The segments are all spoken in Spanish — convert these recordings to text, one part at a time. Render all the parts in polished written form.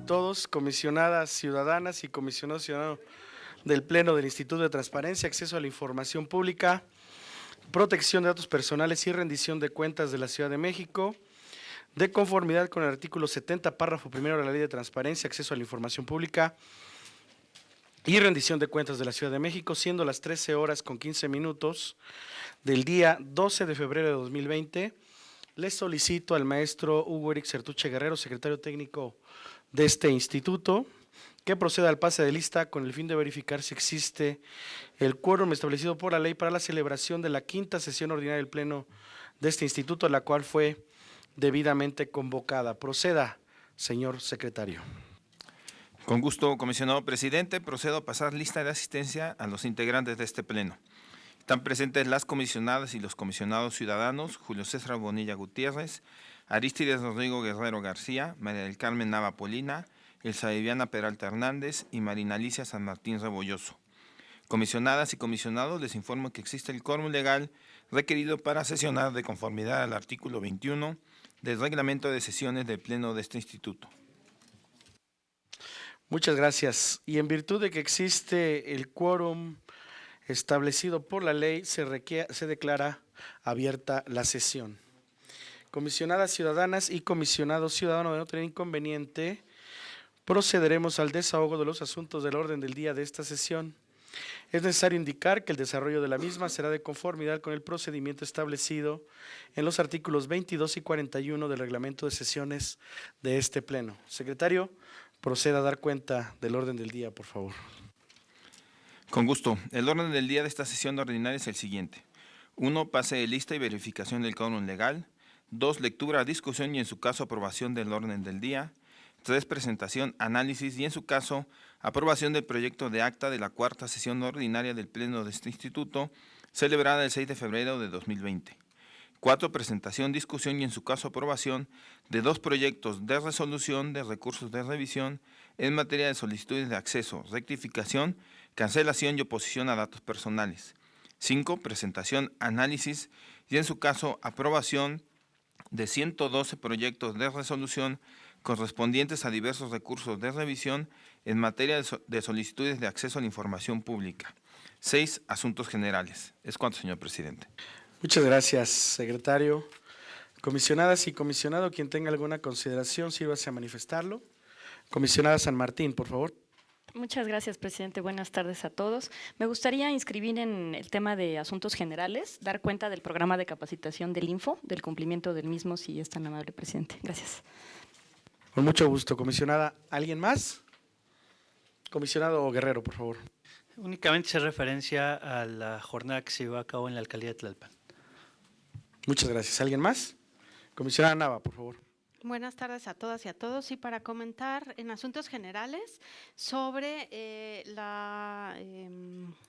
Todos, comisionadas ciudadanas y comisionado ciudadano del Pleno del Instituto de Transparencia, Acceso a la Información Pública, Protección de Datos Personales y Rendición de Cuentas de la Ciudad de México, de conformidad con el artículo 70, párrafo primero de la Ley de Transparencia, Acceso a la Información Pública y Rendición de Cuentas de la Ciudad de México, siendo las 13:15 del día 12 de febrero de 2020, les solicito al maestro Hugo Eric Sertuche Guerrero, secretario técnico de este instituto, que proceda al pase de lista con el fin de verificar si existe el quórum establecido por la ley para la celebración de la quinta sesión ordinaria del Pleno de este instituto, la cual fue debidamente convocada. Proceda, señor secretario. Con gusto, comisionado presidente, procedo a pasar lista de asistencia a los integrantes de este Pleno. Están presentes las comisionadas y los comisionados ciudadanos: Julio César Bonilla Gutiérrez, Arístides Rodrigo Guerrero García, María del Carmen Nava Polina, Elsa Viviana Peralta Hernández y Marina Alicia San Martín Rebolloso. Comisionadas y comisionados, les informo que existe el quórum legal requerido para sesionar de conformidad al artículo 21 del reglamento de sesiones del Pleno de este instituto. Muchas gracias. Y en virtud de que existe el quórum establecido por la ley, se declara abierta la sesión. Comisionadas ciudadanas y comisionados ciudadanos, de no tener inconveniente, procederemos al desahogo de los asuntos del orden del día de esta sesión. Es necesario indicar que el desarrollo de la misma será de conformidad con el procedimiento establecido en los artículos 22 y 41 del reglamento de sesiones de este Pleno. Secretario, proceda a dar cuenta del orden del día, por favor. Con gusto. El orden del día de esta sesión ordinaria es el siguiente. 1. Pase de lista y verificación del quórum legal. 2. Lectura, discusión y en su caso aprobación del orden del día. 3. Presentación, análisis y en su caso aprobación del proyecto de acta de la cuarta sesión ordinaria del Pleno de este instituto, celebrada el 6 de febrero de 2020. 4. Presentación, discusión y en su caso aprobación de 2 proyectos de resolución de recursos de revisión en materia de solicitudes de acceso, rectificación, cancelación y oposición a datos personales. 5. Presentación, análisis y en su caso aprobación de 112 proyectos de resolución correspondientes a diversos recursos de revisión en materia de solicitudes de acceso a la información pública. 6. Asuntos generales. Es cuanto, señor presidente. Muchas gracias, secretario. Comisionadas y comisionado, quien tenga alguna consideración, sírvase a manifestarlo. Comisionada San Martín, por favor. Muchas gracias, presidente. Buenas tardes a todos. Me gustaría inscribir en el tema de asuntos generales, dar cuenta del programa de capacitación del Info, del cumplimiento del mismo, si es tan amable, presidente. Gracias. Con mucho gusto, comisionada. ¿Alguien más? Comisionado Guerrero, por favor. Únicamente hace referencia a la jornada que se llevó a cabo en la alcaldía de Tlalpan. Muchas gracias. ¿Alguien más? Comisionada Nava, por favor. Buenas tardes a todas y a todos. Y para comentar en asuntos generales sobre la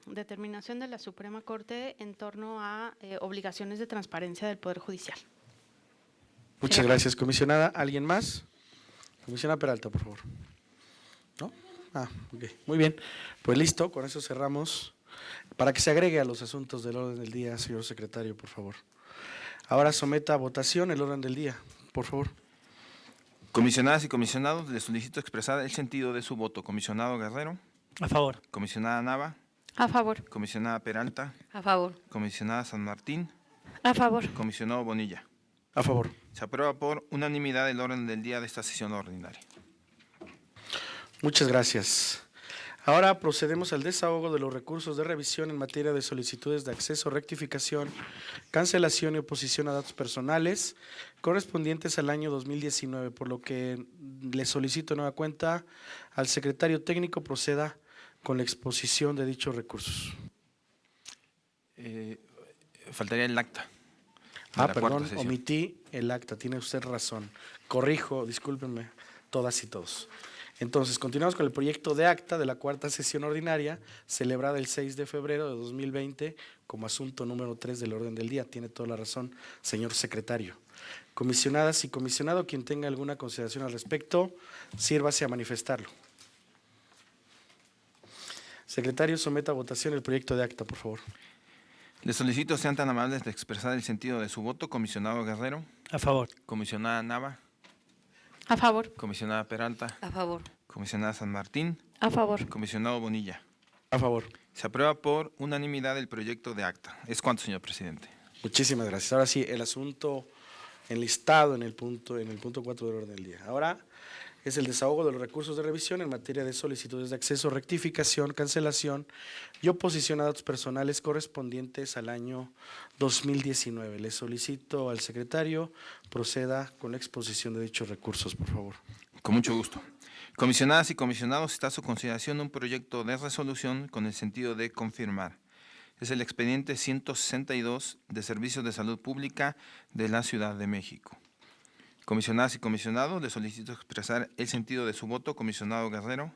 determinación de la Suprema Corte en torno a obligaciones de transparencia del Poder Judicial. Muchas gracias, comisionada. ¿Alguien más? Comisionada Peralta, por favor. ¿No? Ok. Muy bien. Pues listo, con eso cerramos. Para que se agregue a los asuntos del orden del día, señor secretario, por favor. Ahora someta a votación el orden del día, por favor. Comisionadas y comisionados, les solicito expresar el sentido de su voto. Comisionado Guerrero. A favor. Comisionada Nava. A favor. Comisionada Peralta. A favor. Comisionada San Martín. A favor. Comisionado Bonilla. A favor. Se aprueba por unanimidad el orden del día de esta sesión ordinaria. Muchas gracias. Ahora procedemos al desahogo de los recursos de revisión en materia de solicitudes de acceso, rectificación, cancelación y oposición a datos personales correspondientes al año 2019, por lo que le solicito nueva cuenta al secretario técnico proceda con la exposición de dichos recursos. Faltaría el acta. de la Perdón, cuarta sesión. omití el acta, tiene usted razón. Corrijo, discúlpenme, todas y todos. Entonces, continuamos con el proyecto de acta de la cuarta sesión ordinaria, celebrada el 6 de febrero de 2020, como asunto número 3 del orden del día. Tiene toda la razón, señor secretario. Comisionadas y comisionado, quien tenga alguna consideración al respecto, sírvase a manifestarlo. Secretario, someta a votación el proyecto de acta, por favor. Les solicito sean tan amables de expresar el sentido de su voto. Comisionado Guerrero, A favor. comisionada Nava, A favor. comisionada Peralta, A favor. comisionada San Martín, A favor. comisionado Bonilla. A favor. Se aprueba por unanimidad el proyecto de acta. ¿Es cuánto, señor presidente? Muchísimas gracias. Ahora sí, el asunto enlistado en el punto 4 del orden del día. Ahora es el desahogo de los recursos de revisión en materia de solicitudes de acceso, rectificación, cancelación y oposición a datos personales correspondientes al año 2019. Le solicito al secretario proceda con la exposición de dichos recursos, por favor. Con mucho gusto. Comisionadas y comisionados, está a su consideración un proyecto de resolución con el sentido de confirmar. Es el expediente 162 de Servicios de Salud Pública de la Ciudad de México. Comisionadas y comisionados, les solicito expresar el sentido de su voto. Comisionado Guerrero,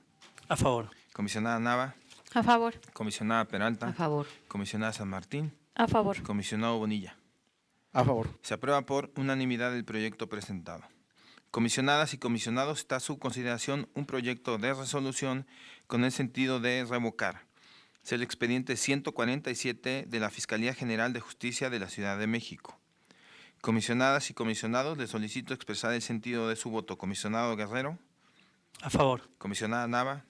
A favor. comisionada Nava, A favor. comisionada Peralta, A favor. comisionada San Martín, A favor. comisionado Bonilla. A favor. Se aprueba por unanimidad el proyecto presentado. Comisionadas y comisionados, está a su consideración un proyecto de resolución con el sentido de revocar. Es el expediente 147 de la Fiscalía General de Justicia de la Ciudad de México. Comisionadas y comisionados, les solicito expresar el sentido de su voto. Comisionado Guerrero, A favor. comisionada Nava,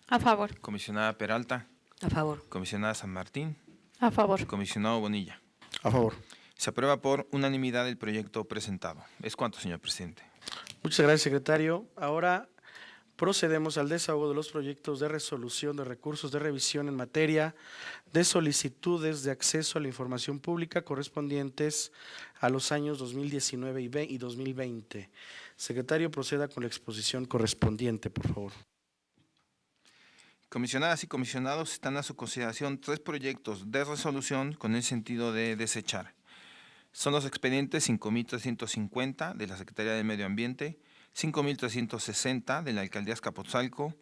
A favor. comisionada Peralta, A favor. comisionada San Martín, A favor. comisionado Bonilla. A favor. Se aprueba por unanimidad el proyecto presentado. ¿Es cuánto, señor presidente? Muchas gracias, secretario. Ahora procedemos al desahogo de los proyectos de resolución de recursos de revisión en materia de solicitudes de acceso a la información pública correspondientes a los años 2019 y 2020. Secretario, proceda con la exposición correspondiente, por favor. Comisionadas y comisionados, están a su consideración 3 proyectos de resolución con el sentido de desechar. Son los expedientes 5.350 de la Secretaría de Medio Ambiente, 5.360 de la Alcaldía Azcapotzalco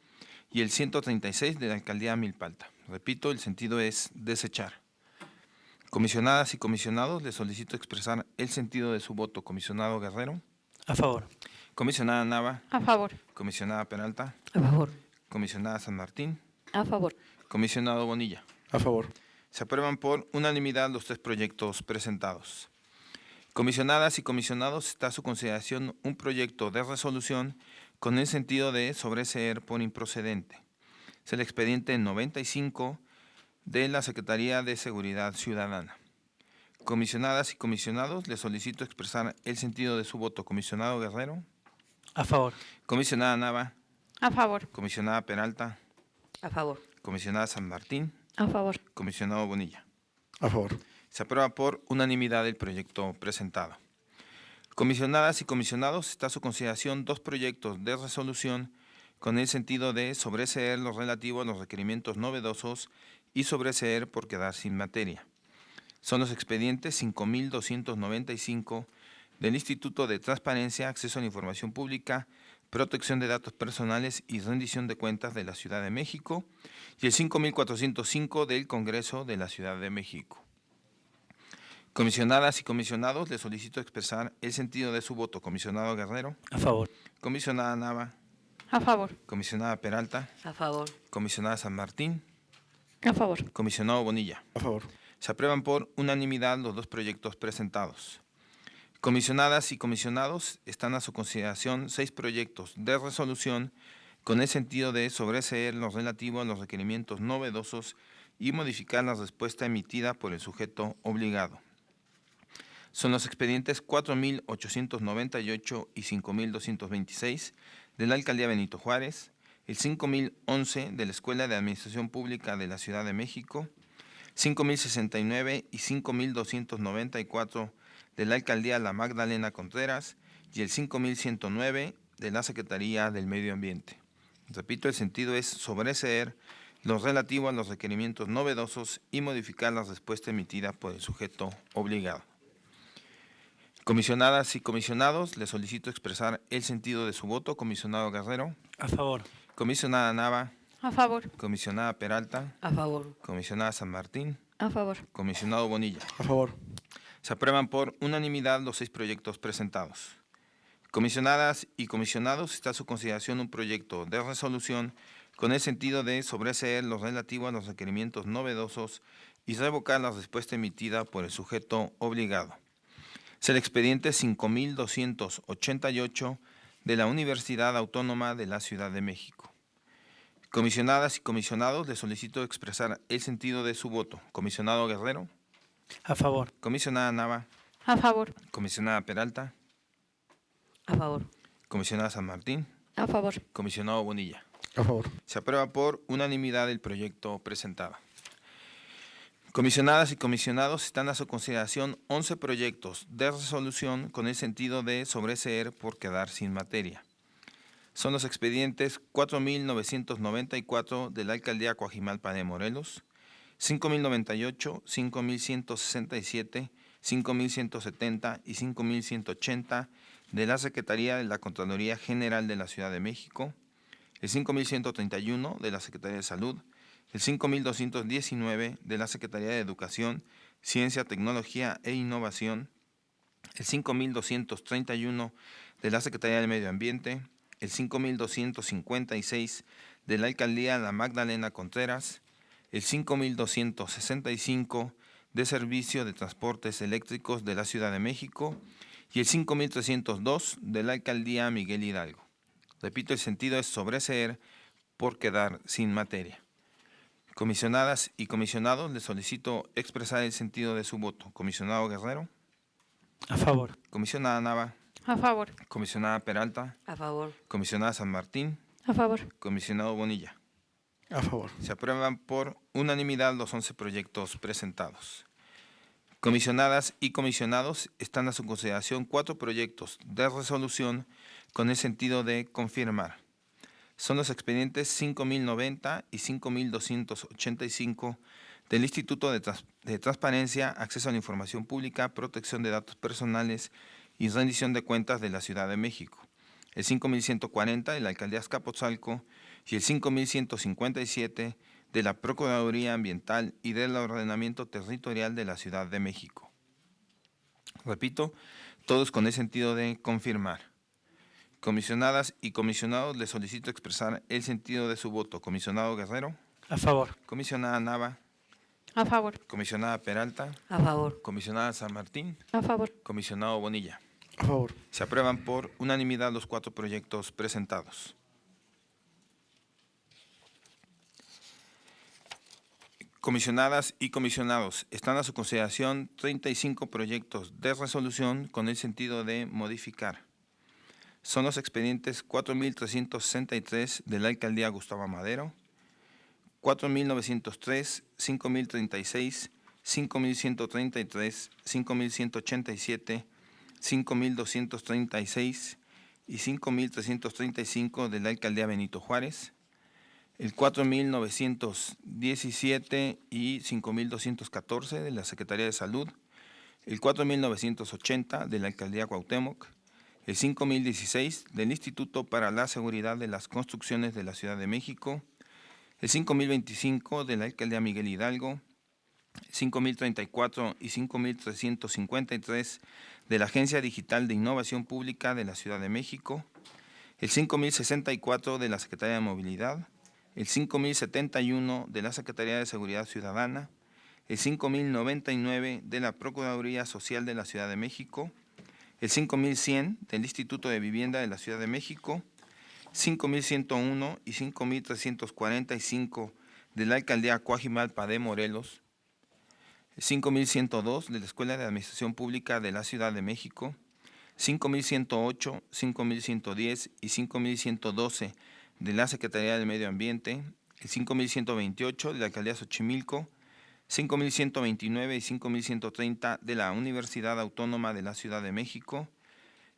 y el 136 de la Alcaldía Milpalta. Repito, el sentido es desechar. Comisionadas y comisionados, les solicito expresar el sentido de su voto. Comisionado Guerrero, A favor. comisionada Nava, A favor. comisionada Peralta, A favor. comisionada San Martín, A favor. comisionado Bonilla. A favor. Se aprueban por unanimidad los 3 proyectos presentados. Comisionadas y comisionados, está a su consideración un proyecto de resolución con el sentido de sobreseer por improcedente. Es el expediente 95 de la Secretaría de Seguridad Ciudadana. Comisionadas y comisionados, les solicito expresar el sentido de su voto. Comisionado Guerrero, A favor. comisionada Nava, A favor. comisionada Peralta, A favor. comisionada San Martín, A favor. comisionado Bonilla. A favor. Se aprueba por unanimidad el proyecto presentado. Comisionadas y comisionados, está a su consideración 2 proyectos de resolución con el sentido de sobreseer lo relativo a los requerimientos novedosos y sobreseer por quedar sin materia. Son los expedientes 5.295 del Instituto de Transparencia, Acceso a la Información Pública, Protección de Datos Personales y Rendición de Cuentas de la Ciudad de México y el 5.405 del Congreso de la Ciudad de México. Comisionadas y comisionados, les solicito expresar el sentido de su voto. Comisionado Guerrero, A favor. comisionada Nava, A favor. comisionada Peralta, A favor. comisionada San Martín, A favor. comisionado Bonilla. A favor. Se aprueban por unanimidad los 2 proyectos presentados. Comisionadas y comisionados, están a su consideración 6 proyectos de resolución con el sentido de sobreseer lo relativo a los requerimientos novedosos y modificar la respuesta emitida por el sujeto obligado. Son los expedientes 4.898 y 5.226 de la Alcaldía Benito Juárez, el 5.011 de la Escuela de Administración Pública de la Ciudad de México, 5.069 y 5.294 de la Alcaldía La Magdalena Contreras y el 5.109 de la Secretaría del Medio Ambiente. Repito, el sentido es sobreseer lo relativo a los requerimientos novedosos y modificar la respuesta emitida por el sujeto obligado. Comisionadas y comisionados, les solicito expresar el sentido de su voto. Comisionado Guerrero, A favor. comisionada Nava, A favor. comisionada Peralta, A favor. comisionada San Martín, A favor. comisionado Bonilla. A favor. Se aprueban por unanimidad los 6 proyectos presentados. Comisionadas y comisionados, está a su consideración un proyecto de resolución con el sentido de sobreseer lo relativo a los requerimientos novedosos y revocar la respuesta emitida por el sujeto obligado. Es el expediente 5288 de la Universidad Autónoma de la Ciudad de México. Comisionadas y comisionados, les solicito expresar el sentido de su voto. Comisionado Guerrero, A favor. comisionada Nava, A favor. comisionada Peralta, A favor. comisionada San Martín, A favor. comisionado Bonilla. A favor. Se aprueba por unanimidad el proyecto presentado. Comisionadas y comisionados, están a su consideración 11 proyectos de resolución con el sentido de sobreseer por quedar sin materia. Son los expedientes 4.994 de la Alcaldía Coajimalpa de Morelos, 5.098, 5.167, 5.170 y 5.180 de la Secretaría de la Contraloría General de la Ciudad de México, el 5.131 de la Secretaría de Salud, el 5.219 de la Secretaría de Educación, Ciencia, Tecnología e Innovación, el 5.231 de la Secretaría del Medio Ambiente, el 5.256 de la Alcaldía La Magdalena Contreras, el 5.265 de Servicio de Transportes Eléctricos de la Ciudad de México y el 5.302 de la Alcaldía Miguel Hidalgo. Repito, el sentido es sobreseer por quedar sin materia. Comisionadas y comisionados, les solicito expresar el sentido de su voto. Comisionado Guerrero, A favor. comisionada Nava, A favor. comisionada Peralta, A favor. comisionada San Martín, A favor. comisionado Bonilla. A favor. Se aprueban por unanimidad los 11 proyectos presentados. Comisionadas y comisionados, están a su consideración 4 proyectos de resolución con el sentido de confirmar. Son los expedientes 5.090 y 5.285 del Instituto de Transparencia, Acceso a la Información Pública, Protección de Datos Personales y Rendición de Cuentas de la Ciudad de México, el 5.140 de la Alcaldía Azcapotzalco y el 5.157 de la Procuraduría Ambiental y del Ordenamiento Territorial de la Ciudad de México. Repito, todos con el sentido de confirmar. Comisionadas y comisionados, les solicito expresar el sentido de su voto. Comisionado Guerrero, A favor. comisionada Nava, A favor. comisionada Peralta, A favor. comisionada San Martín, A favor. comisionado Bonilla. A favor. Se aprueban por unanimidad los 4 proyectos presentados. Comisionadas y comisionados, están a su consideración 35 proyectos de resolución con el sentido de modificar. Son los expedientes 4.363 de la Alcaldía Gustavo Madero, 4.903, 5.036, 5.133, 5.187, 5.236 y 5.335 de la Alcaldía Benito Juárez, el 4.917 y 5.214 de la Secretaría de Salud, el 4.980 de la Alcaldía Cuauhtémoc, el 5.016 del Instituto para la Seguridad de las Construcciones de la Ciudad de México, el 5.025 de la Alcaldía Miguel Hidalgo, 5.034 y 5.353 de la Agencia Digital de Innovación Pública de la Ciudad de México, el 5.064 de la Secretaría de Movilidad, el 5.071 de la Secretaría de Seguridad Ciudadana, el 5.099 de la Procuraduría Social de la Ciudad de México, el 5.100 del Instituto de Vivienda de la Ciudad de México, 5.101 y 5.345 de la Alcaldía Coajimalpa de Morelos, 5.102 de la Escuela de Administración Pública de la Ciudad de México, 5.108, 5.110 y 5.112 de la Secretaría del Medio Ambiente, el 5.128 de la Alcaldía Xochimilco, 5.129 y 5.130 de la Universidad Autónoma de la Ciudad de México,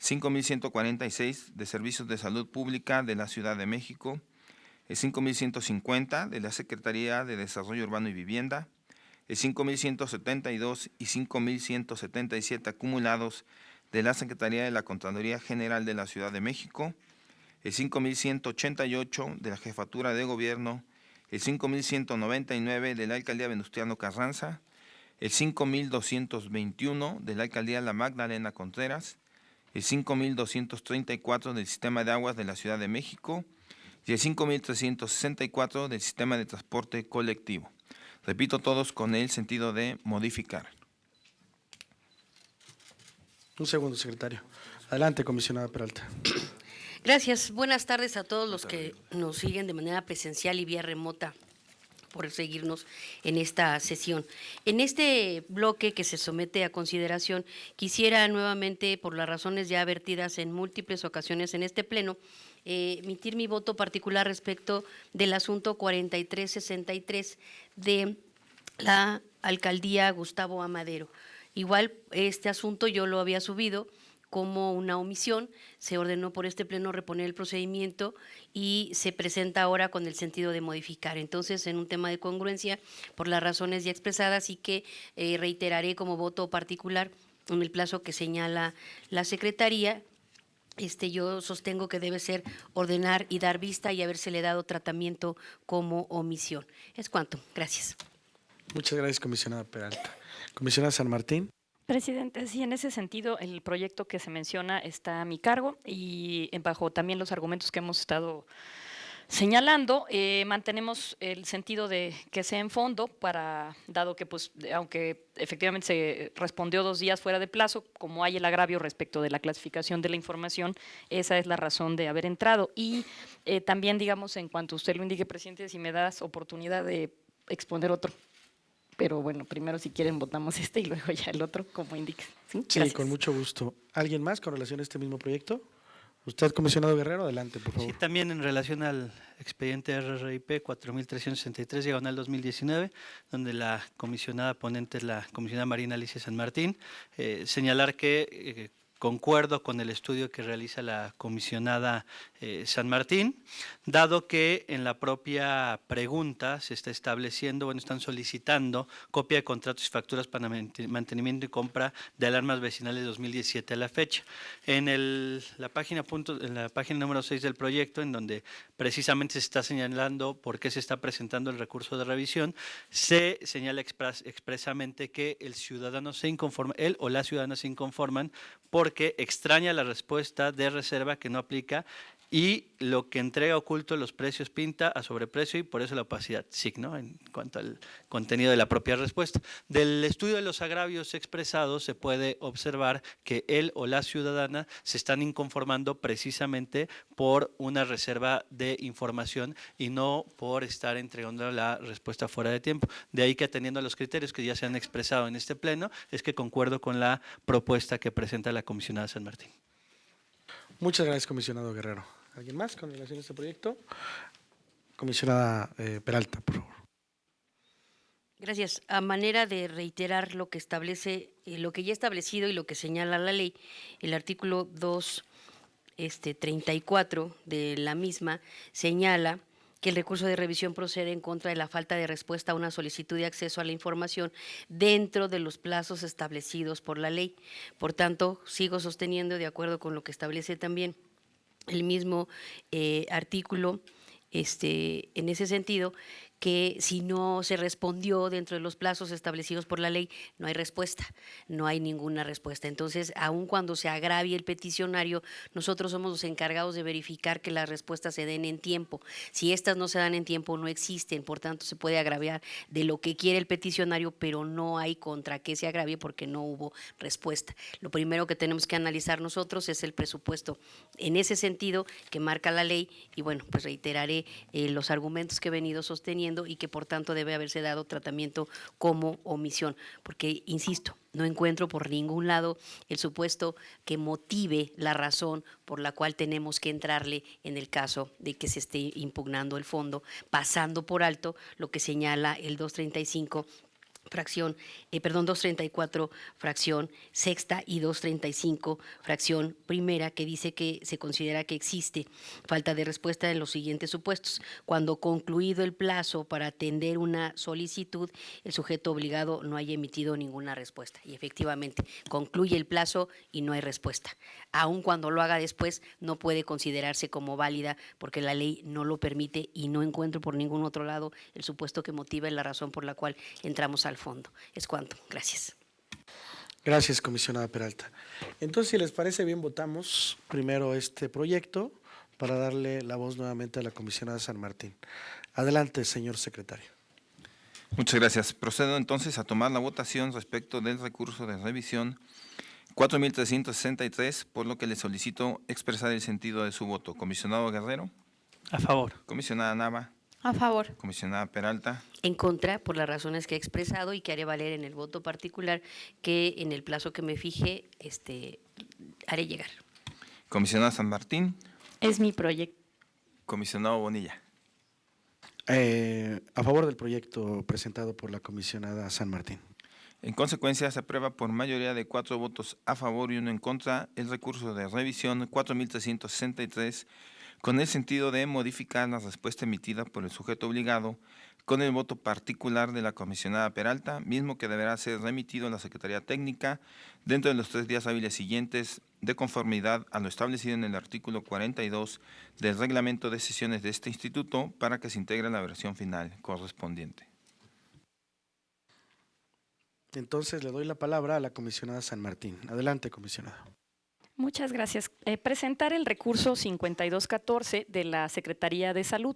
5.146 de Servicios de Salud Pública de la Ciudad de México, el 5.150 de la Secretaría de Desarrollo Urbano y Vivienda, el 5.172 y 5.177 acumulados de la Secretaría de la Contraloría General de la Ciudad de México, el 5188 de la Jefatura de Gobierno, el 5199 de la Alcaldía Venustiano Carranza, el 5221 de la Alcaldía La Magdalena Contreras, el 5234 del Sistema de Aguas de la Ciudad de México y el 5364 del Sistema de Transporte Colectivo. Repito, todos con el sentido de modificar. Un segundo, secretario. Adelante, comisionada Peralta. Gracias. Buenas tardes a todos los que nos siguen de manera presencial y vía remota por seguirnos en esta sesión. En este bloque que se somete a consideración, quisiera nuevamente, por las razones ya vertidas en múltiples ocasiones en este pleno, emitir mi voto particular respecto del asunto 4363 de la Alcaldía Gustavo Amadero. Igual, este asunto yo lo había subido como una omisión, se ordenó por este pleno reponer el procedimiento y se presenta ahora con el sentido de modificar. Entonces, en un tema de congruencia, por las razones ya expresadas y que reiteraré como voto particular en el plazo que señala la Secretaría, yo sostengo que debe ser ordenar y dar vista y habérsele dado tratamiento como omisión. Es cuanto. Gracias. Muchas gracias, comisionada Peralta. Comisionada San Martín. Presidente, sí, en ese sentido, el proyecto que se menciona está a mi cargo y bajo también los argumentos que hemos estado señalando, mantenemos el sentido de que sea en fondo dado que, pues, aunque efectivamente se respondió 2 días fuera de plazo, como hay el agravio respecto de la clasificación de la información, esa es la razón de haber entrado. Y también, digamos, en cuanto usted lo indique, presidente, si me das oportunidad de exponer otro. Pero bueno, primero si quieren votamos y luego ya el otro, como indique. Sí, sí, con mucho gusto. ¿Alguien más con relación a este mismo proyecto? Usted, comisionado Guerrero, adelante, por favor. Sí, también en relación al expediente RRIP 4363/2019, donde la comisionada ponente es la comisionada Marina Alicia San Martín, señalar que concuerdo con el estudio que realiza la comisionada San Martín, dado que en la propia pregunta se está estableciendo, están solicitando copia de contratos y facturas para mantenimiento y compra de alarmas vecinales 2017 a la fecha. En la página número 6 del proyecto, en donde precisamente se está señalando por qué se está presentando el recurso de revisión, se señala expresamente que el ciudadano se inconforma, él o la ciudadana se inconforman porque extraña la respuesta de reserva que no aplica y lo que entrega oculto los precios pinta a sobreprecio y por eso la opacidad SIC, ¿no? En cuanto al contenido de la propia respuesta. Del estudio de los agravios expresados se puede observar que él o la ciudadana se están inconformando precisamente por una reserva de información y no por estar entregando la respuesta fuera de tiempo. De ahí que atendiendo a los criterios que ya se han expresado en este pleno, es que concuerdo con la propuesta que presenta la comisionada San Martín. Muchas gracias, comisionado Guerrero. ¿Alguien más con relación a este proyecto? Comisionada Peralta, por favor. Gracias. A manera de reiterar lo que establece, lo que ya establecido y lo que señala la ley, el artículo 234 de la misma señala que el recurso de revisión procede en contra de la falta de respuesta a una solicitud de acceso a la información dentro de los plazos establecidos por la ley. Por tanto, sigo sosteniendo, de acuerdo con lo que establece también el mismo artículo, en ese sentido, que si no se respondió dentro de los plazos establecidos por la ley, no hay respuesta, no hay ninguna respuesta. Entonces, aun cuando se agravie el peticionario, nosotros somos los encargados de verificar que las respuestas se den en tiempo. Si estas no se dan en tiempo, no existen, por tanto, se puede agraviar de lo que quiere el peticionario, pero no hay contra qué se agravie porque no hubo respuesta. Lo primero que tenemos que analizar nosotros es el presupuesto en ese sentido que marca la ley y bueno, pues reiteraré los argumentos que he venido sosteniendo y que por tanto debe haberse dado tratamiento como omisión, porque, insisto, no encuentro por ningún lado el supuesto que motive la razón por la cual tenemos que entrarle en el caso de que se esté impugnando el fondo, pasando por alto lo que señala el 235 234, fracción sexta y 235, fracción primera, que dice que se considera que existe falta de respuesta en los siguientes supuestos. Cuando concluido el plazo para atender una solicitud, el sujeto obligado no haya emitido ninguna respuesta. Y efectivamente, concluye el plazo y no hay respuesta. Aun cuando lo haga después, no puede considerarse como válida porque la ley no lo permite y no encuentro por ningún otro lado el supuesto que motive la razón por la cual entramos al fondo. Es cuanto. Gracias. Gracias, comisionada Peralta. Entonces, si les parece bien, votamos primero este proyecto para darle la voz nuevamente a la comisionada San Martín. Adelante, señor secretario. Muchas gracias. Procedo entonces a tomar la votación respecto del recurso de revisión 4.363, por lo que le solicito expresar el sentido de su voto. Comisionado Guerrero. A favor. Comisionada Nava. A favor. Comisionada Peralta. En contra, por las razones que he expresado y que haré valer en el voto particular, que en el plazo que me fije haré llegar. Comisionada San Martín. Es mi proyecto. Comisionado Bonilla. A favor del proyecto presentado por la comisionada San Martín. En consecuencia, se aprueba por mayoría de 4 votos a favor y 1 en contra el recurso de revisión 4.363, con el sentido de modificar la respuesta emitida por el sujeto obligado con el voto particular de la comisionada Peralta, mismo que deberá ser remitido a la Secretaría Técnica dentro de los 3 días hábiles siguientes, de conformidad a lo establecido en el artículo 42 del reglamento de sesiones de este instituto, para que se integre la versión final correspondiente. Entonces, le doy la palabra a la comisionada San Martín. Adelante, comisionada. Muchas gracias. Presentar el recurso 5214 de la Secretaría de Salud.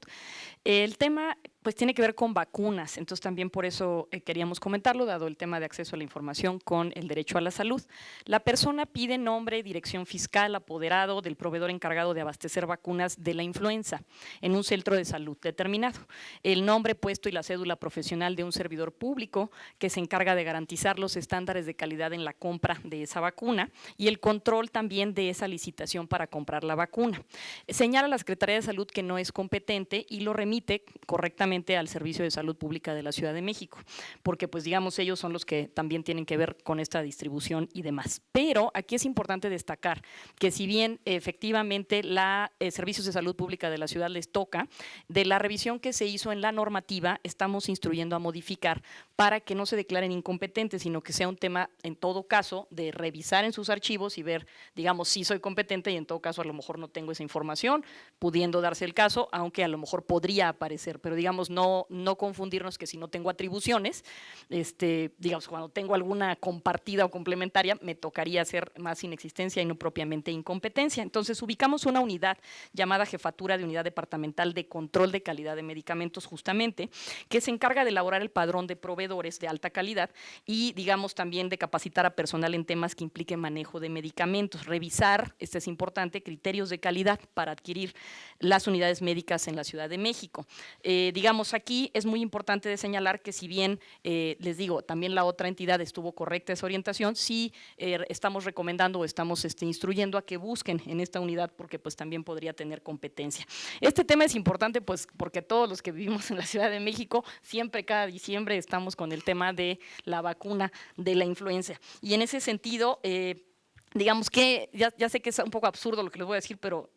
El tema pues tiene que ver con vacunas, entonces también por eso queríamos comentarlo, dado el tema de acceso a la información con el derecho a la salud. La persona pide nombre, dirección fiscal, apoderado del proveedor encargado de abastecer vacunas de la influenza en un centro de salud determinado. El nombre, puesto y la cédula profesional de un servidor público que se encarga de garantizar los estándares de calidad en la compra de esa vacuna y el control también de esa licitación para comprar la vacuna. Señala la Secretaría de Salud que no es competente y lo remite correctamente al Servicio de Salud Pública de la Ciudad de México, porque pues digamos ellos son los que también tienen que ver con esta distribución y demás. Pero aquí es importante destacar que si bien efectivamente la Servicios de Salud Pública de la Ciudad les toca, de la revisión que se hizo en la normativa estamos instruyendo a modificar para que no se declaren incompetentes, sino que sea un tema en todo caso de revisar en sus archivos y ver, digamos, si soy competente y en todo caso a lo mejor no tengo esa información, pudiendo darse el caso, aunque a lo mejor podría aparecer, pero digamos no confundirnos que si no tengo atribuciones, digamos cuando tengo alguna compartida o complementaria me tocaría ser más inexistencia y no propiamente incompetencia. Entonces ubicamos una unidad llamada Jefatura de Unidad Departamental de Control de Calidad de Medicamentos justamente, que se encarga de elaborar el padrón de proveedores de alta calidad y digamos también de capacitar a personal en temas que impliquen manejo de medicamentos, revisar, este es importante, criterios de calidad para adquirir las unidades médicas en la Ciudad de México. Digamos, aquí es muy importante de señalar que si bien, les digo, también la otra entidad estuvo correcta esa orientación, sí estamos recomendando o estamos instruyendo a que busquen en esta unidad porque pues también podría tener competencia. Este tema es importante pues porque todos los que vivimos en la Ciudad de México siempre cada diciembre estamos con el tema de la vacuna de la influenza y en ese sentido digamos que, ya sé que es un poco absurdo lo que les voy a decir, pero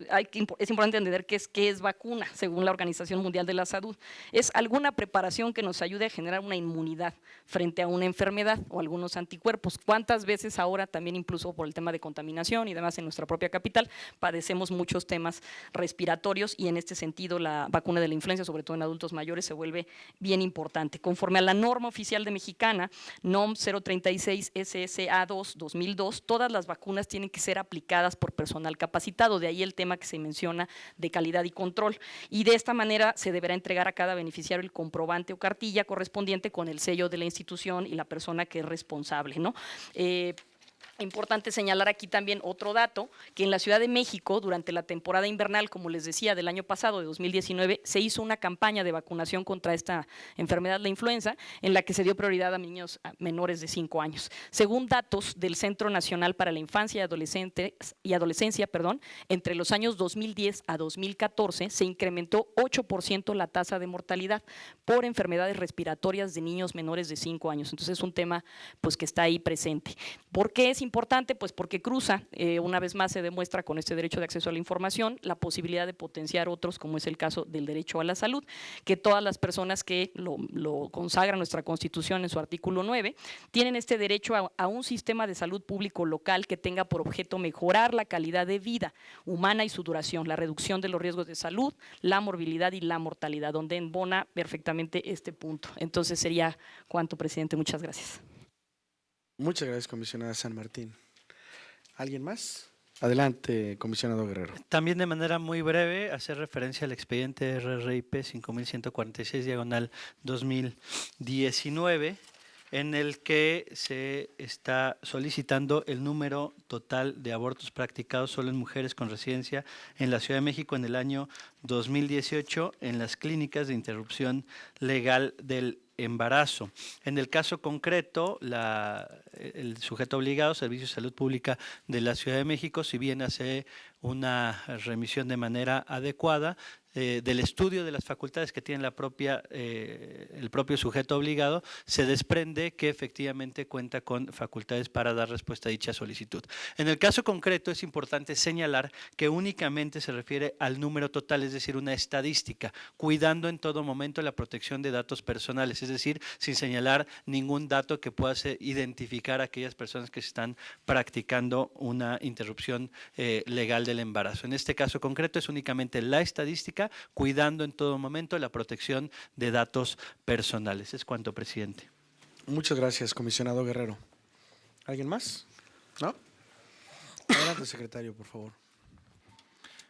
es importante entender qué es vacuna, según la Organización Mundial de la Salud. Es alguna preparación que nos ayude a generar una inmunidad frente a una enfermedad o algunos anticuerpos. ¿Cuántas veces ahora también incluso por el tema de contaminación y demás en nuestra propia capital padecemos muchos temas respiratorios y en este sentido la vacuna de la influenza, sobre todo en adultos mayores, se vuelve bien importante. Conforme a la norma oficial de Mexicana, NOM 036 SSA2 2002, todas las vacunas tienen que ser aplicadas por personal capacitado, de ahí el tema que se menciona de calidad y control. Y de esta manera se deberá entregar a cada beneficiario el comprobante o cartilla correspondiente con el sello de la institución y la persona que es responsable, ¿no? Importante señalar aquí también otro dato, que en la Ciudad de México, durante la temporada invernal, como les decía, del año pasado, de 2019, se hizo una campaña de vacunación contra esta enfermedad, la influenza, en la que se dio prioridad a niños menores de 5 años. Según datos del Centro Nacional para la Infancia y Adolescencia, entre los años 2010 a 2014 se incrementó 8% la tasa de mortalidad por enfermedades respiratorias de niños menores de 5 años. Entonces es un tema pues, que está ahí presente. ¿Por qué es importante? Pues porque cruza, una vez más se demuestra con este derecho de acceso a la información, la posibilidad de potenciar otros, como es el caso del derecho a la salud, que todas las personas que lo consagra nuestra Constitución en su artículo 9, tienen este derecho a un sistema de salud público local que tenga por objeto mejorar la calidad de vida humana y su duración, la reducción de los riesgos de salud, la morbilidad y la mortalidad, donde embona perfectamente este punto. Entonces sería cuanto, presidente. Muchas gracias. Muchas gracias, comisionada San Martín. ¿Alguien más? Adelante, comisionado Guerrero. También de manera muy breve, hacer referencia al expediente RRIP 5146/2019, en el que se está solicitando el número total de abortos practicados solo en mujeres con residencia en la Ciudad de México en el año 2018 en las clínicas de interrupción legal del embarazo. En el caso concreto, el sujeto obligado, Servicio de Salud Pública de la Ciudad de México, si bien hace una remisión de manera adecuada del estudio de las facultades que tiene el propio sujeto obligado, se desprende que efectivamente cuenta con facultades para dar respuesta a dicha solicitud. En el caso concreto es importante señalar que únicamente se refiere al número total, es decir, una estadística, cuidando en todo momento la protección de datos personales, es decir, sin señalar ningún dato que pueda identificar a aquellas personas que se están practicando una interrupción legal del embarazo. En este caso concreto es únicamente la estadística, cuidando en todo momento la protección de datos personales. Es cuanto, presidente. Muchas gracias, comisionado Guerrero. ¿Alguien más? ¿No? Adelante, secretario, por favor.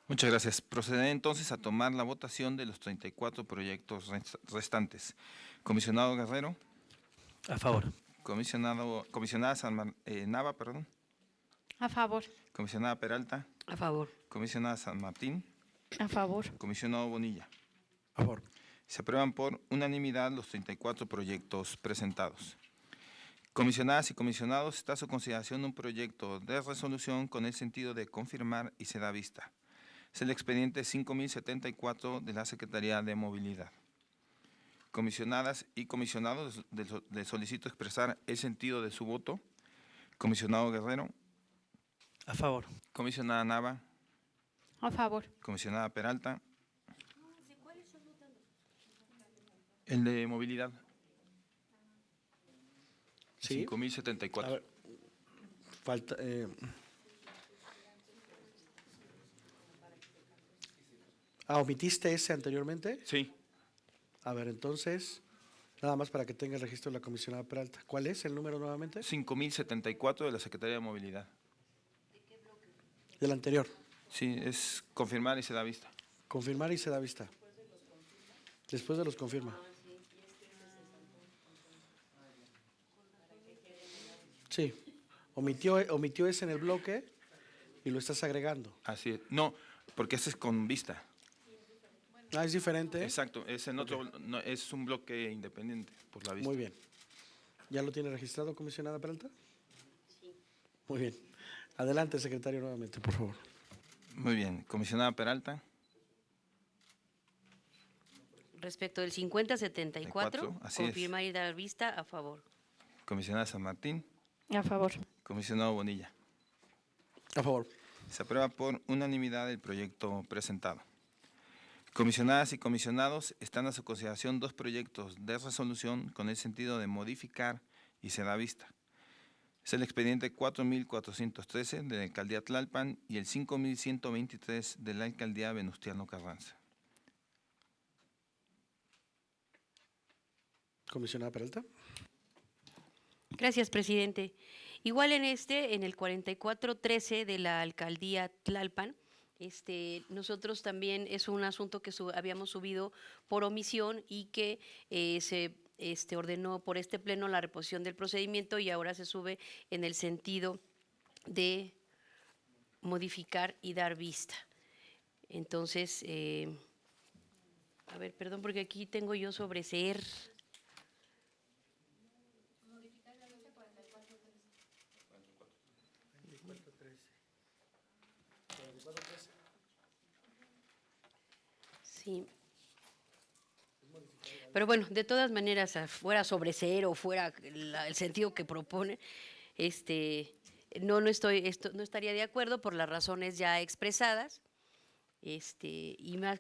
Muchas gracias. Procederé entonces a tomar la votación de los 34 proyectos restantes. Comisionado Guerrero. A favor. Comisionada Nava. A favor. Comisionada Peralta. A favor. Comisionada San Martín. A favor. Comisionado Bonilla. A favor. Se aprueban por unanimidad los 34 proyectos presentados. Comisionadas y comisionados, está a su consideración un proyecto de resolución con el sentido de confirmar y se da vista. Es el expediente 5074 de la Secretaría de Movilidad. Comisionadas y comisionados, les solicito expresar el sentido de su voto. Comisionado Guerrero. A favor. Comisionada Nava. A favor. Comisionada Peralta. El de movilidad. Sí. 5074. A ver, falta. ¿Omitiste ese anteriormente? Sí. A ver, entonces, nada más para que tenga el registro de la comisionada Peralta. ¿Cuál es el número nuevamente? 5074 de la Secretaría de Movilidad. Del anterior. Sí, es confirmar y se da vista. Confirmar y se da vista. Después de los confirma. Sí. Omitió ese en el bloque y lo estás agregando. Así es. No, porque ese es con vista. Es diferente. Exacto, es en otro, no, es un bloque independiente por la vista. Muy bien. ¿Ya lo tiene registrado, comisionada Peralta? Sí. Muy bien. Adelante, secretario, nuevamente, por favor. Muy bien. Comisionada Peralta. Respecto del 5074, así es. confirmar y dar vista, a favor. Comisionada San Martín. A favor. Comisionado Bonilla. A favor. Se aprueba por unanimidad el proyecto presentado. Comisionadas y comisionados, están a su consideración dos proyectos de resolución con el sentido de modificar y se da vista. Es el expediente 4413 de la Alcaldía Tlalpan y el 5123 de la Alcaldía Venustiano Carranza. Comisionada Peralta. Gracias, presidente. Igual en el 4413 de la Alcaldía Tlalpan, nosotros también es un asunto que habíamos subido por omisión y que se ordenó por este pleno la reposición del procedimiento y ahora se sube en el sentido de modificar y dar vista. Entonces, a ver, perdón, porque aquí tengo yo sobreseer. Sí. Pero bueno, de todas maneras, fuera sobreseer o fuera el sentido que propone, no estaría de acuerdo por las razones ya expresadas. Y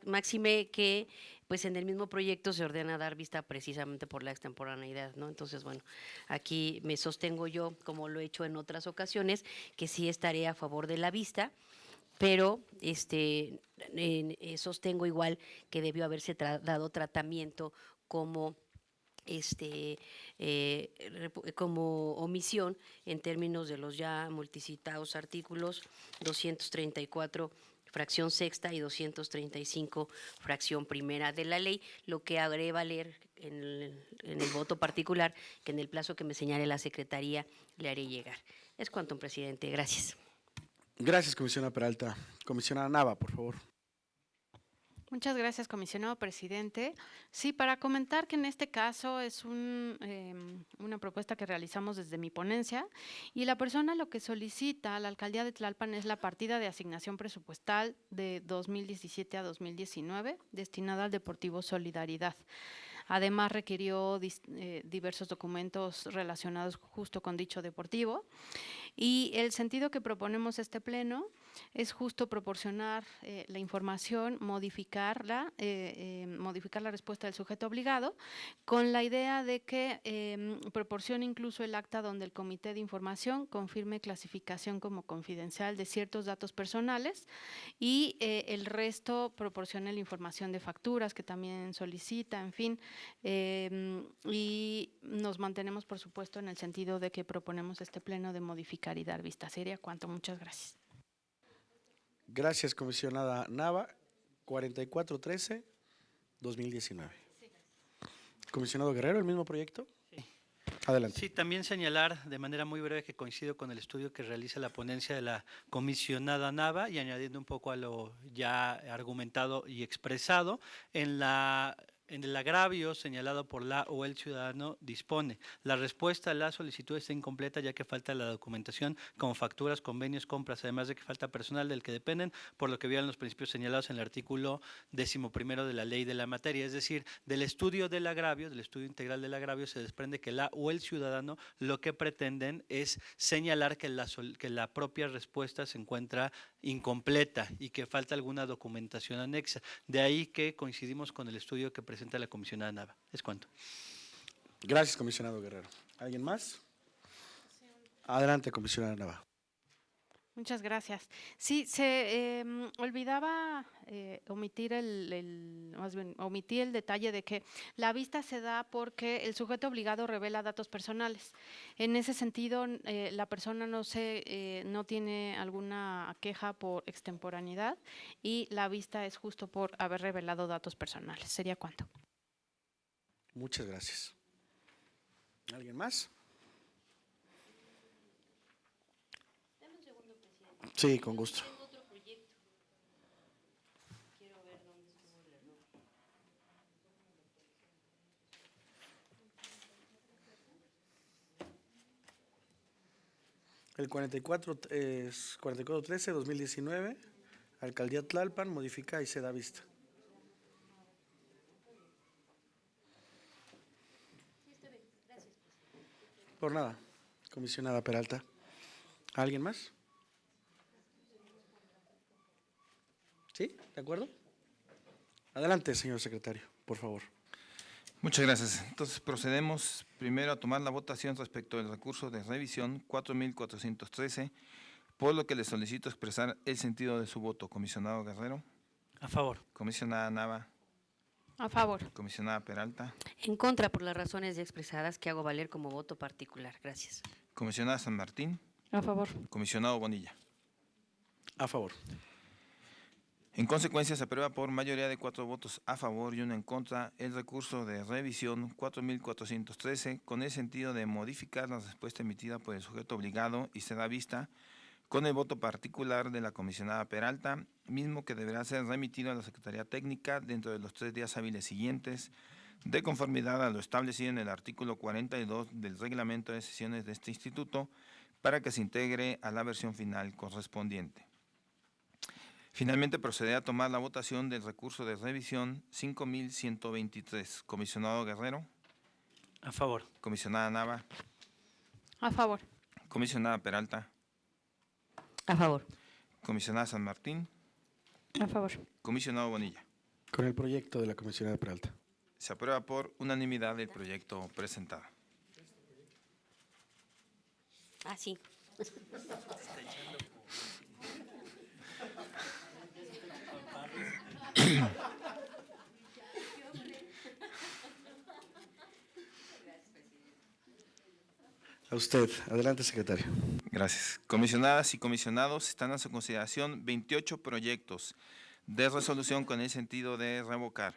máxime que pues en el mismo proyecto se ordena dar vista precisamente por la extemporaneidad, ¿no? Entonces, bueno, aquí me sostengo yo, como lo he hecho en otras ocasiones, que sí estaré a favor de la vista, pero sostengo igual que debió haberse dado tratamiento como como omisión en términos de los ya multicitados artículos 234 fracción sexta y 235 fracción primera de la ley, lo que haré valer en el voto particular, que en el plazo que me señale la Secretaría le haré llegar. Es cuanto, presidente. Gracias. Gracias, comisionada Peralta. Comisionada Nava, por favor. Muchas gracias, comisionado presidente. Sí, para comentar que en este caso es una propuesta que realizamos desde mi ponencia y la persona lo que solicita a la alcaldía de Tlalpan es la partida de asignación presupuestal de 2017 a 2019 destinada al Deportivo Solidaridad. Además, requirió diversos documentos relacionados justo con dicho deportivo y el sentido que proponemos este pleno es justo proporcionar la información, modificar la respuesta del sujeto obligado con la idea de que proporcione incluso el acta donde el comité de información confirme clasificación como confidencial de ciertos datos personales y el resto proporcione la información de facturas que también solicita, en fin, y nos mantenemos, por supuesto, en el sentido de que proponemos este pleno de modificar y dar vista. Sería cuanto. Muchas gracias. Gracias, comisionada Nava. 4413-2019. Sí. Comisionado Guerrero, ¿el mismo proyecto? Sí. Adelante. Sí, también señalar de manera muy breve que coincido con el estudio que realiza la ponencia de la comisionada Nava y añadiendo un poco a lo ya argumentado y expresado, en el agravio señalado por la o el ciudadano dispone. La respuesta a la solicitud está incompleta ya que falta la documentación como facturas, convenios, compras, además de que falta personal del que dependen, por lo que violan los principios señalados en el artículo 11º de la ley de la materia. Es decir, del estudio del agravio, del estudio integral del agravio, se desprende que la o el ciudadano lo que pretenden es señalar que la propia respuesta se encuentra incompleta y que falta alguna documentación anexa. De ahí que coincidimos con el estudio que presenta la comisionada Nava. Es cuanto. Gracias, comisionado Guerrero. ¿Alguien más? Adelante, comisionada Nava. Muchas gracias. Sí, se olvidaba omitir omití el detalle de que la vista se da porque el sujeto obligado revela datos personales. En ese sentido, la persona no tiene alguna queja por extemporaneidad y la vista es justo por haber revelado datos personales. ¿Sería cuánto? Muchas gracias. ¿Alguien más? Sí, con gusto. El 44 es 4413-2019, Alcaldía Tlalpan, modifica y se da vista. Por nada, comisionada Peralta. ¿Alguien más? ¿Sí? ¿De acuerdo? Adelante, señor secretario, por favor. Muchas gracias. Entonces procedemos primero a tomar la votación respecto del recurso de revisión 4413, por lo que le solicito expresar el sentido de su voto. Comisionado Guerrero. A favor. Comisionada Nava. A favor. Comisionada Peralta. En contra por las razones ya expresadas que hago valer como voto particular. Gracias. Comisionada San Martín. A favor. Comisionado Bonilla. A favor. En consecuencia, se aprueba por mayoría de 4 votos a favor y 1 en contra el recurso de revisión 4413 con el sentido de modificar la respuesta emitida por el sujeto obligado y se da vista con el voto particular de la comisionada Peralta, mismo que deberá ser remitido a la Secretaría Técnica dentro de los 3 días hábiles siguientes, de conformidad a lo establecido en el artículo 42 del reglamento de sesiones de este instituto, para que se integre a la versión final correspondiente. Finalmente, procederé a tomar la votación del recurso de revisión 5123. Comisionado Guerrero, A favor. comisionada Nava, A favor. comisionada Peralta, A favor. comisionada San Martín, A favor. comisionado Bonilla. Con el proyecto de la comisionada Peralta. Se aprueba por unanimidad el proyecto presentado. Ah, sí. A usted. Adelante, secretario. Gracias. Comisionadas y comisionados, están a su consideración 28 proyectos de resolución con el sentido de revocar.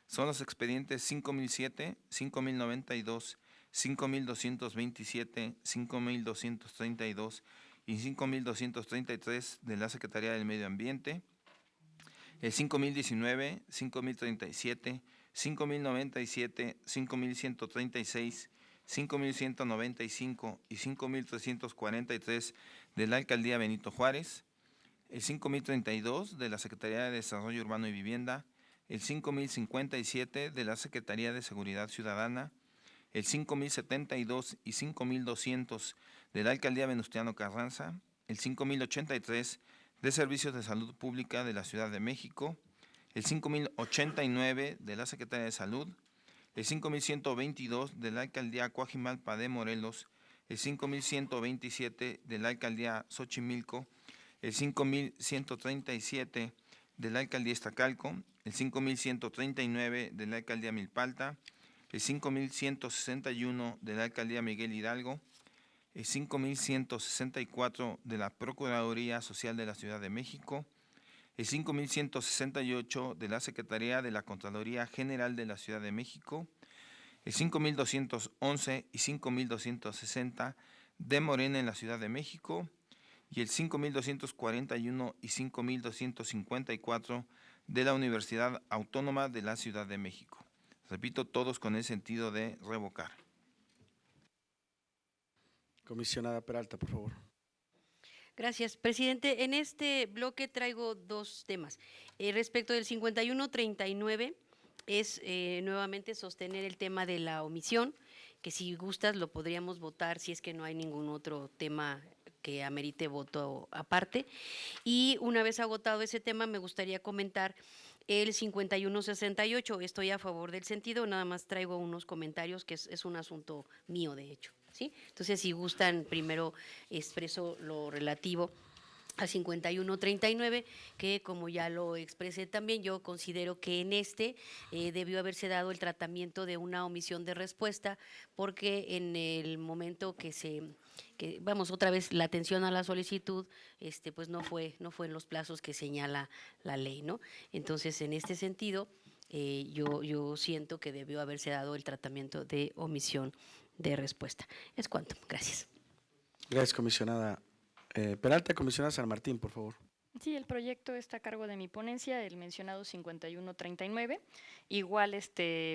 Son los expedientes 5007, 5092, 5227, 5232 y 5233 de la Secretaría del Medio Ambiente, el 5019, 5037, 5097, 5136, 5195 y 5343 de la Alcaldía Benito Juárez, el 5032 de la Secretaría de Desarrollo Urbano y Vivienda, el 5057 de la Secretaría de Seguridad Ciudadana, el 5072 y 5200 de la Alcaldía Venustiano Carranza, el 5083 de Servicios de Salud Pública de la Ciudad de México, el 5089 de la Secretaría de Salud, el 5122 de la Alcaldía Coajimalpa de Morelos, el 5127 de la Alcaldía Xochimilco, el 5137 de la Alcaldía Iztacalco, el 5139 de la Alcaldía Milpalta, el 5161 de la Alcaldía Miguel Hidalgo, el 5164 de la Procuraduría Social de la Ciudad de México, el 5168 de la Secretaría de la Contraloría General de la Ciudad de México, el 5211 y 5260 de Morena en la Ciudad de México, y el 5241 y 5254 de la Universidad Autónoma de la Ciudad de México. Repito, todos con el sentido de revocar. Comisionada Peralta, por favor. Gracias, presidente. En este bloque traigo 2 temas. Respecto del 5139, es nuevamente sostener el tema de la omisión, que si gustas lo podríamos votar si es que no hay ningún otro tema que amerite voto aparte. Y una vez agotado ese tema, me gustaría comentar el 5168. Estoy a favor del sentido, nada más traigo unos comentarios que es un asunto mío, de hecho, ¿sí? Entonces, si gustan, primero expreso lo relativo al 5139, que como ya lo expresé también, yo considero que en debió haberse dado el tratamiento de una omisión de respuesta, porque en el momento vamos, otra vez la atención a la solicitud, pues no fue en los plazos que señala la ley, ¿no? Entonces, en este sentido, yo siento que debió haberse dado el tratamiento de omisión de respuesta. Es cuanto. Gracias. Gracias, comisionada Peralta. Comisionada San Martín, por favor. Sí, el proyecto está a cargo de mi ponencia, el mencionado 5139. Igual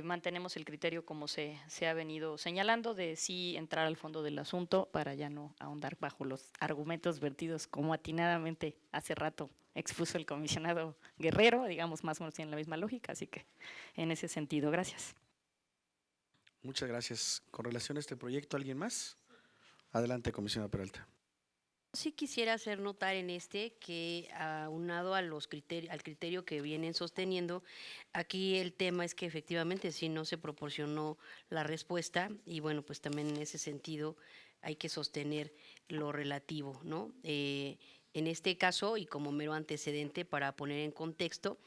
mantenemos el criterio como se ha venido señalando de sí entrar al fondo del asunto para ya no ahondar bajo los argumentos vertidos como atinadamente hace rato expuso el comisionado Guerrero, digamos más o menos en la misma lógica, así que en ese sentido, gracias. Muchas gracias. Con relación a este proyecto, ¿alguien más? Adelante, comisionada Peralta. Sí quisiera hacer notar en que aunado a al criterio que vienen sosteniendo, aquí el tema es que efectivamente sí no se proporcionó la respuesta y bueno, pues también en ese sentido hay que sostener lo relativo, ¿no? En este caso, y como mero antecedente para poner en contexto,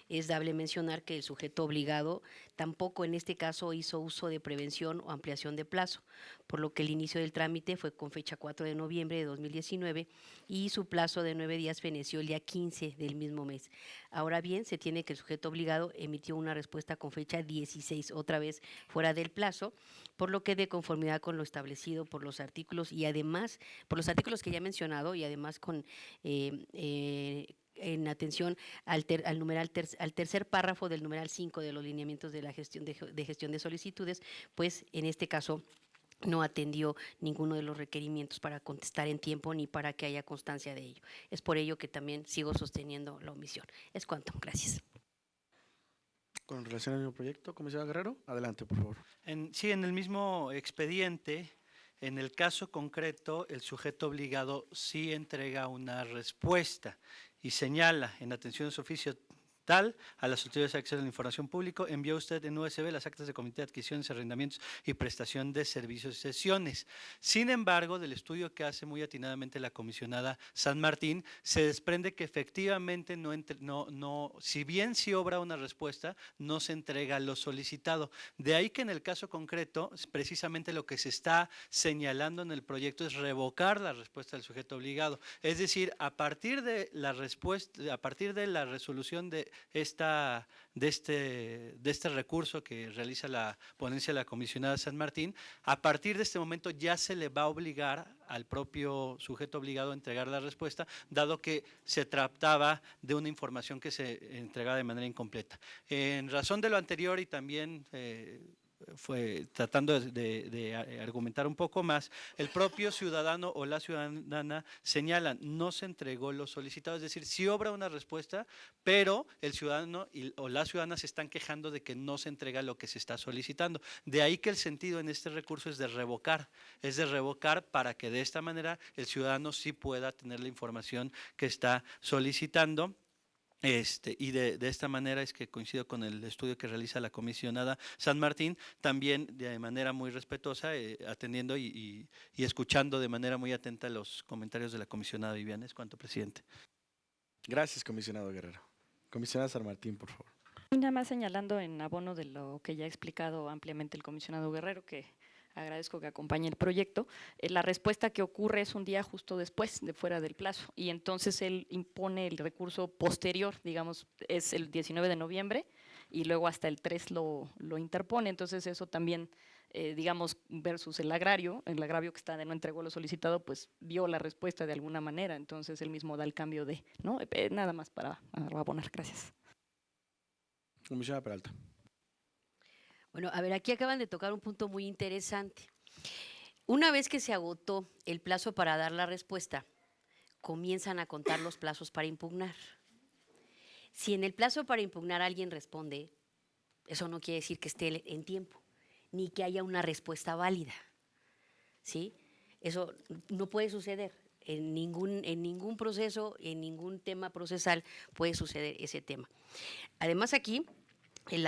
es dable mencionar que el sujeto obligado tampoco en este caso hizo uso de prevención o ampliación de plazo, por lo que el inicio del trámite fue con fecha 4 de noviembre de 2019 y su plazo de 9 días feneció el día 15 del mismo mes. Ahora bien, se tiene que el sujeto obligado emitió una respuesta con fecha 16, otra vez fuera del plazo, por lo que de conformidad con lo establecido por los artículos y además, por los artículos que ya he mencionado y además con en atención al tercer párrafo del numeral 5 de los lineamientos de la gestión de solicitudes, pues en este caso no atendió ninguno de los requerimientos para contestar en tiempo ni para que haya constancia de ello. Es por ello que también sigo sosteniendo la omisión. Es cuanto. Gracias. Con relación al mismo proyecto, comisionado Guerrero, adelante, por favor. Sí, en el mismo expediente, en el caso concreto, el sujeto obligado sí entrega una respuesta y señala en atención a su oficio tal a las autoridades de acceso a la información pública, envió usted en USB las actas de comité de adquisiciones, arrendamientos y prestación de servicios y sesiones. Sin embargo, del estudio que hace muy atinadamente la comisionada San Martín, se desprende que efectivamente si bien sí obra una respuesta, no se entrega lo solicitado. De ahí que en el caso concreto, precisamente lo que se está señalando en el proyecto es revocar la respuesta del sujeto obligado. Es decir, a partir de la respuesta, a partir de la resolución de este recurso que realiza la ponencia de la comisionada San Martín, a partir de este momento ya se le va a obligar al propio sujeto obligado a entregar la respuesta, dado que se trataba de una información que se entregaba de manera incompleta. En razón de lo anterior y también fue tratando de argumentar un poco más, el propio ciudadano o la ciudadana señalan, no se entregó lo solicitado, es decir, sí obra una respuesta, pero el ciudadano o la ciudadana se están quejando de que no se entrega lo que se está solicitando. De ahí que el sentido en este recurso es de revocar para que de esta manera el ciudadano sí pueda tener la información que está solicitando. Y de esta manera es que coincido con el estudio que realiza la comisionada San Martín, también de manera muy respetuosa, atendiendo y escuchando de manera muy atenta los comentarios de la comisionada Viviana. Es cuanto, presidente. Gracias, comisionado Guerrero. Comisionada San Martín, por favor. Y nada más señalando en abono de lo que ya ha explicado ampliamente el comisionado Guerrero, que agradezco que acompañe el proyecto, la respuesta que ocurre es un día justo después de fuera del plazo y entonces él impone el recurso posterior, digamos, es el 19 de noviembre y luego hasta el 3 lo interpone, entonces eso también, digamos, versus el agravio que está de no entregó lo solicitado, pues vio la respuesta de alguna manera, entonces él mismo da el cambio de, ¿no? Nada más para abonar, gracias. Comisionada Peralta. Bueno, a ver, aquí acaban de tocar un punto muy interesante. Una vez que se agotó el plazo para dar la respuesta, comienzan a contar los plazos para impugnar. Si en el plazo para impugnar alguien responde, eso no quiere decir que esté en tiempo, ni que haya una respuesta válida, ¿sí? Eso no puede suceder. En ningún proceso, en ningún tema procesal puede suceder ese tema. Además, aquí en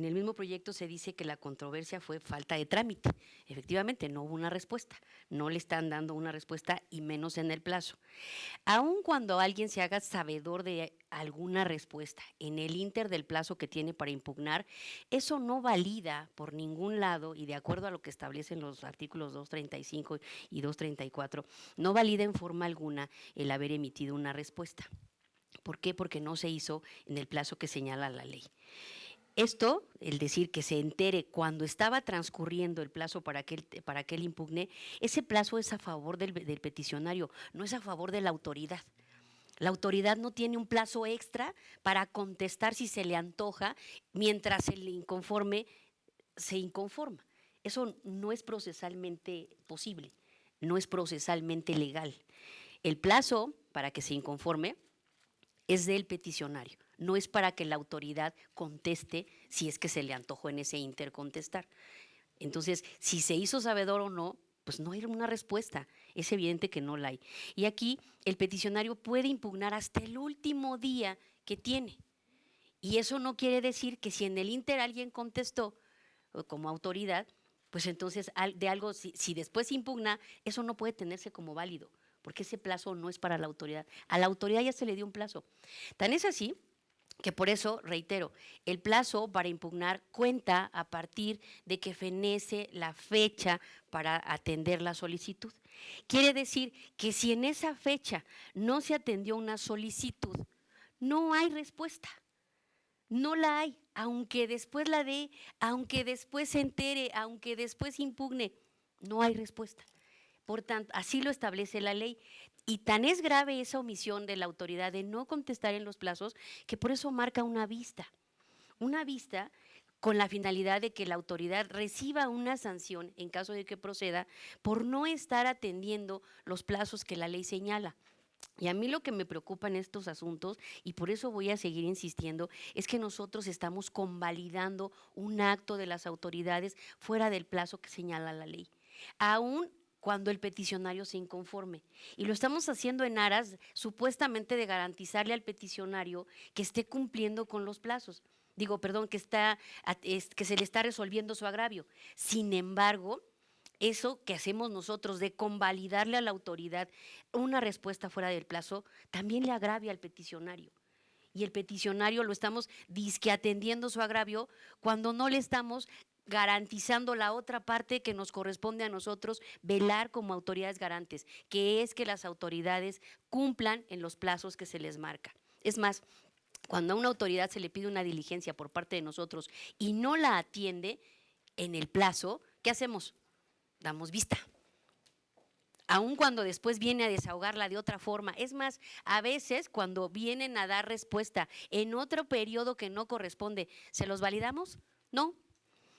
el mismo proyecto se dice que la controversia fue falta de trámite. Efectivamente, no hubo una respuesta, no le están dando una respuesta y menos en el plazo. Aun cuando alguien se haga sabedor de alguna respuesta en el ínter del plazo que tiene para impugnar, eso no valida por ningún lado y de acuerdo a lo que establecen los artículos 235 y 234, no valida en forma alguna el haber emitido una respuesta. ¿Por qué? Porque no se hizo en el plazo que señala la ley. Esto, el decir que se entere cuando estaba transcurriendo el plazo para que él impugne, ese plazo es a favor del peticionario, no es a favor de la autoridad. La autoridad no tiene un plazo extra para contestar si se le antoja mientras el inconforme se inconforma. Eso no es procesalmente posible, no es procesalmente legal. El plazo para que se inconforme es del peticionario, no es para que la autoridad conteste si es que se le antojó en ese intercontestar. Entonces, si se hizo sabedor o no, pues no hay una respuesta, es evidente que no la hay. Y aquí el peticionario puede impugnar hasta el último día que tiene. Y eso no quiere decir que si en el ínter alguien contestó como autoridad, pues entonces de algo, si después impugna, eso no puede tenerse como válido, porque ese plazo no es para la autoridad. A la autoridad ya se le dio un plazo. Tan es así que por eso, reitero, el plazo para impugnar cuenta a partir de que fenece la fecha para atender la solicitud. Quiere decir que si en esa fecha no se atendió una solicitud, no hay respuesta. No la hay, aunque después la dé, aunque después se entere, aunque después impugne, no hay respuesta. Por tanto, así lo establece la ley. Y tan es grave esa omisión de la autoridad de no contestar en los plazos que por eso marca una vista. Una vista con la finalidad de que la autoridad reciba una sanción en caso de que proceda por no estar atendiendo los plazos que la ley señala. Y a mí lo que me preocupa en estos asuntos, y por eso voy a seguir insistiendo, es que nosotros estamos convalidando un acto de las autoridades fuera del plazo que señala la ley. Aún cuando el peticionario se inconforme. Y lo estamos haciendo en aras supuestamente de garantizarle al peticionario que esté cumpliendo con los plazos. Que se le está resolviendo su agravio. Sin embargo, eso que hacemos nosotros de convalidarle a la autoridad una respuesta fuera del plazo, también le agravia al peticionario. Y el peticionario lo estamos disque atendiendo su agravio cuando no le estamos garantizando la otra parte que nos corresponde a nosotros velar como autoridades garantes, que es que las autoridades cumplan en los plazos que se les marca. Es más, cuando a una autoridad se le pide una diligencia por parte de nosotros y no la atiende en el plazo, ¿qué hacemos? Damos vista. Aun cuando después viene a desahogarla de otra forma. Es más, a veces cuando vienen a dar respuesta en otro periodo que no corresponde, ¿se los validamos? No.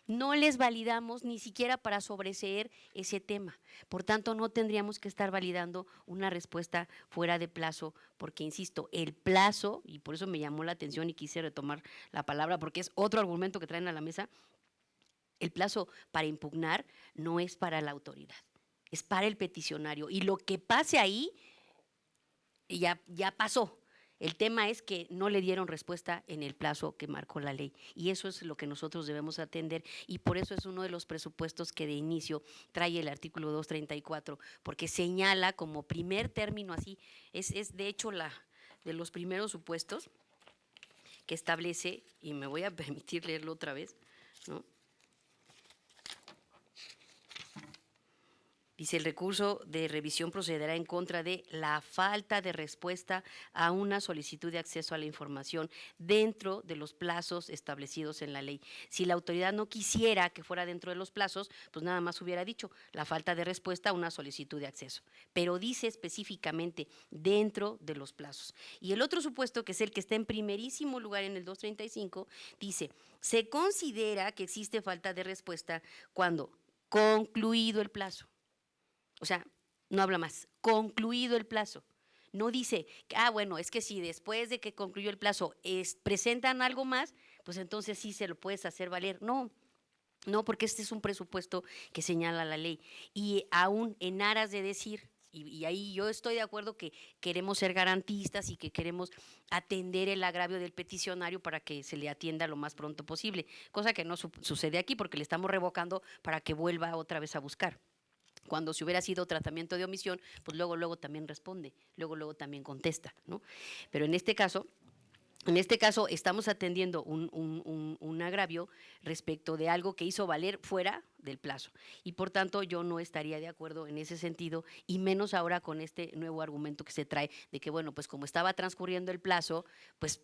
No les validamos ni siquiera para sobreseer ese tema. Por tanto, no tendríamos que estar validando una respuesta fuera de plazo, porque, insisto, el plazo, y por eso me llamó la atención y quise retomar la palabra, porque es otro argumento que traen a la mesa, el plazo para impugnar no es para la autoridad, es para el peticionario. Y lo que pase ahí ya pasó. El tema es que no le dieron respuesta en el plazo que marcó la ley y eso es lo que nosotros debemos atender y por eso es uno de los presupuestos que de inicio trae el artículo 234, porque señala como primer término así, es de hecho de los primeros supuestos que establece, y me voy a permitir leerlo otra vez, ¿no? Dice, el recurso de revisión procederá en contra de la falta de respuesta a una solicitud de acceso a la información dentro de los plazos establecidos en la ley. Si la autoridad no quisiera que fuera dentro de los plazos, pues nada más hubiera dicho la falta de respuesta a una solicitud de acceso. Pero dice específicamente dentro de los plazos. Y el otro supuesto, que es el que está en primerísimo lugar en el 235, dice, se considera que existe falta de respuesta cuando concluido el plazo. O sea, no habla más, concluido el plazo. No dice, bueno, es que si después de que concluyó el plazo presentan algo más, pues entonces sí se lo puedes hacer valer. No, porque este es un presupuesto que señala la ley. Y aún en aras de decir, y ahí yo estoy de acuerdo que queremos ser garantistas y que queremos atender el agravio del peticionario para que se le atienda lo más pronto posible, cosa que no sucede aquí porque le estamos revocando para que vuelva otra vez a buscar. Cuando si hubiera sido tratamiento de omisión, pues luego también responde, luego también contesta, ¿no? Pero en este caso estamos atendiendo un agravio respecto de algo que hizo valer fuera del plazo y por tanto yo no estaría de acuerdo en ese sentido y menos ahora con este nuevo argumento que se trae de que bueno, pues como estaba transcurriendo el plazo, pues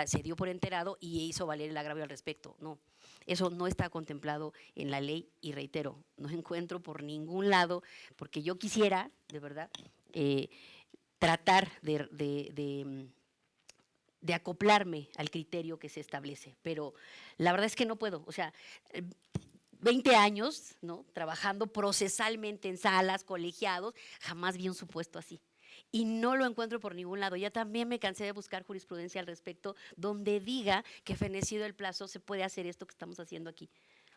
se dio por enterado y hizo valer el agravio al respecto. No, eso no está contemplado en la ley y reitero, no encuentro por ningún lado, porque yo quisiera, de verdad, tratar de acoplarme al criterio que se establece, pero la verdad es que no puedo, o sea, 20 años, ¿no?, trabajando procesalmente en salas, colegiados, jamás vi un supuesto así. Y no lo encuentro por ningún lado. Ya también me cansé de buscar jurisprudencia al respecto, donde diga que fenecido el plazo se puede hacer esto que estamos haciendo aquí.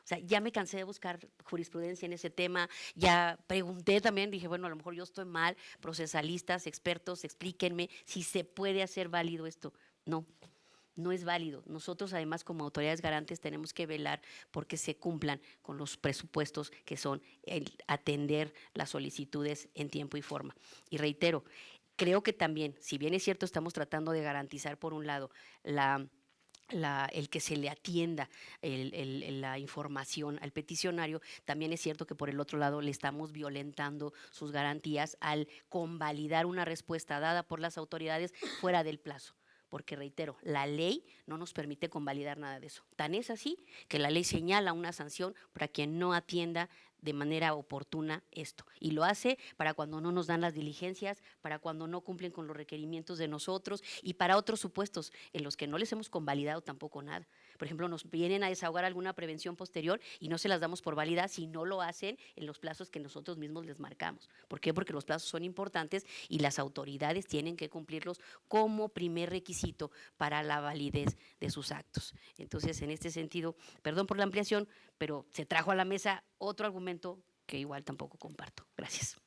O sea, ya me cansé de buscar jurisprudencia en ese tema, ya pregunté también, dije, bueno, a lo mejor yo estoy mal, procesalistas, expertos, explíquenme si se puede hacer válido esto. No, No es válido. Nosotros, además, como autoridades garantes, tenemos que velar porque se cumplan con los presupuestos que son el atender las solicitudes en tiempo y forma. Y reitero, creo que también, si bien es cierto, estamos tratando de garantizar, por un lado, el que se le atienda la información al peticionario, también es cierto que por el otro lado le estamos violentando sus garantías al convalidar una respuesta dada por las autoridades fuera del plazo. Porque reitero, la ley no nos permite convalidar nada de eso. Tan es así que la ley señala una sanción para quien no atienda de manera oportuna esto. Y lo hace para cuando no nos dan las diligencias, para cuando no cumplen con los requerimientos de nosotros y para otros supuestos en los que no les hemos convalidado tampoco nada. Por ejemplo, nos vienen a desahogar alguna prevención posterior y no se las damos por válida si no lo hacen en los plazos que nosotros mismos les marcamos. ¿Por qué? Porque los plazos son importantes y las autoridades tienen que cumplirlos como primer requisito para la validez de sus actos. Entonces, en este sentido, perdón por la ampliación, pero se trajo a la mesa otro argumento que igual tampoco comparto. Gracias.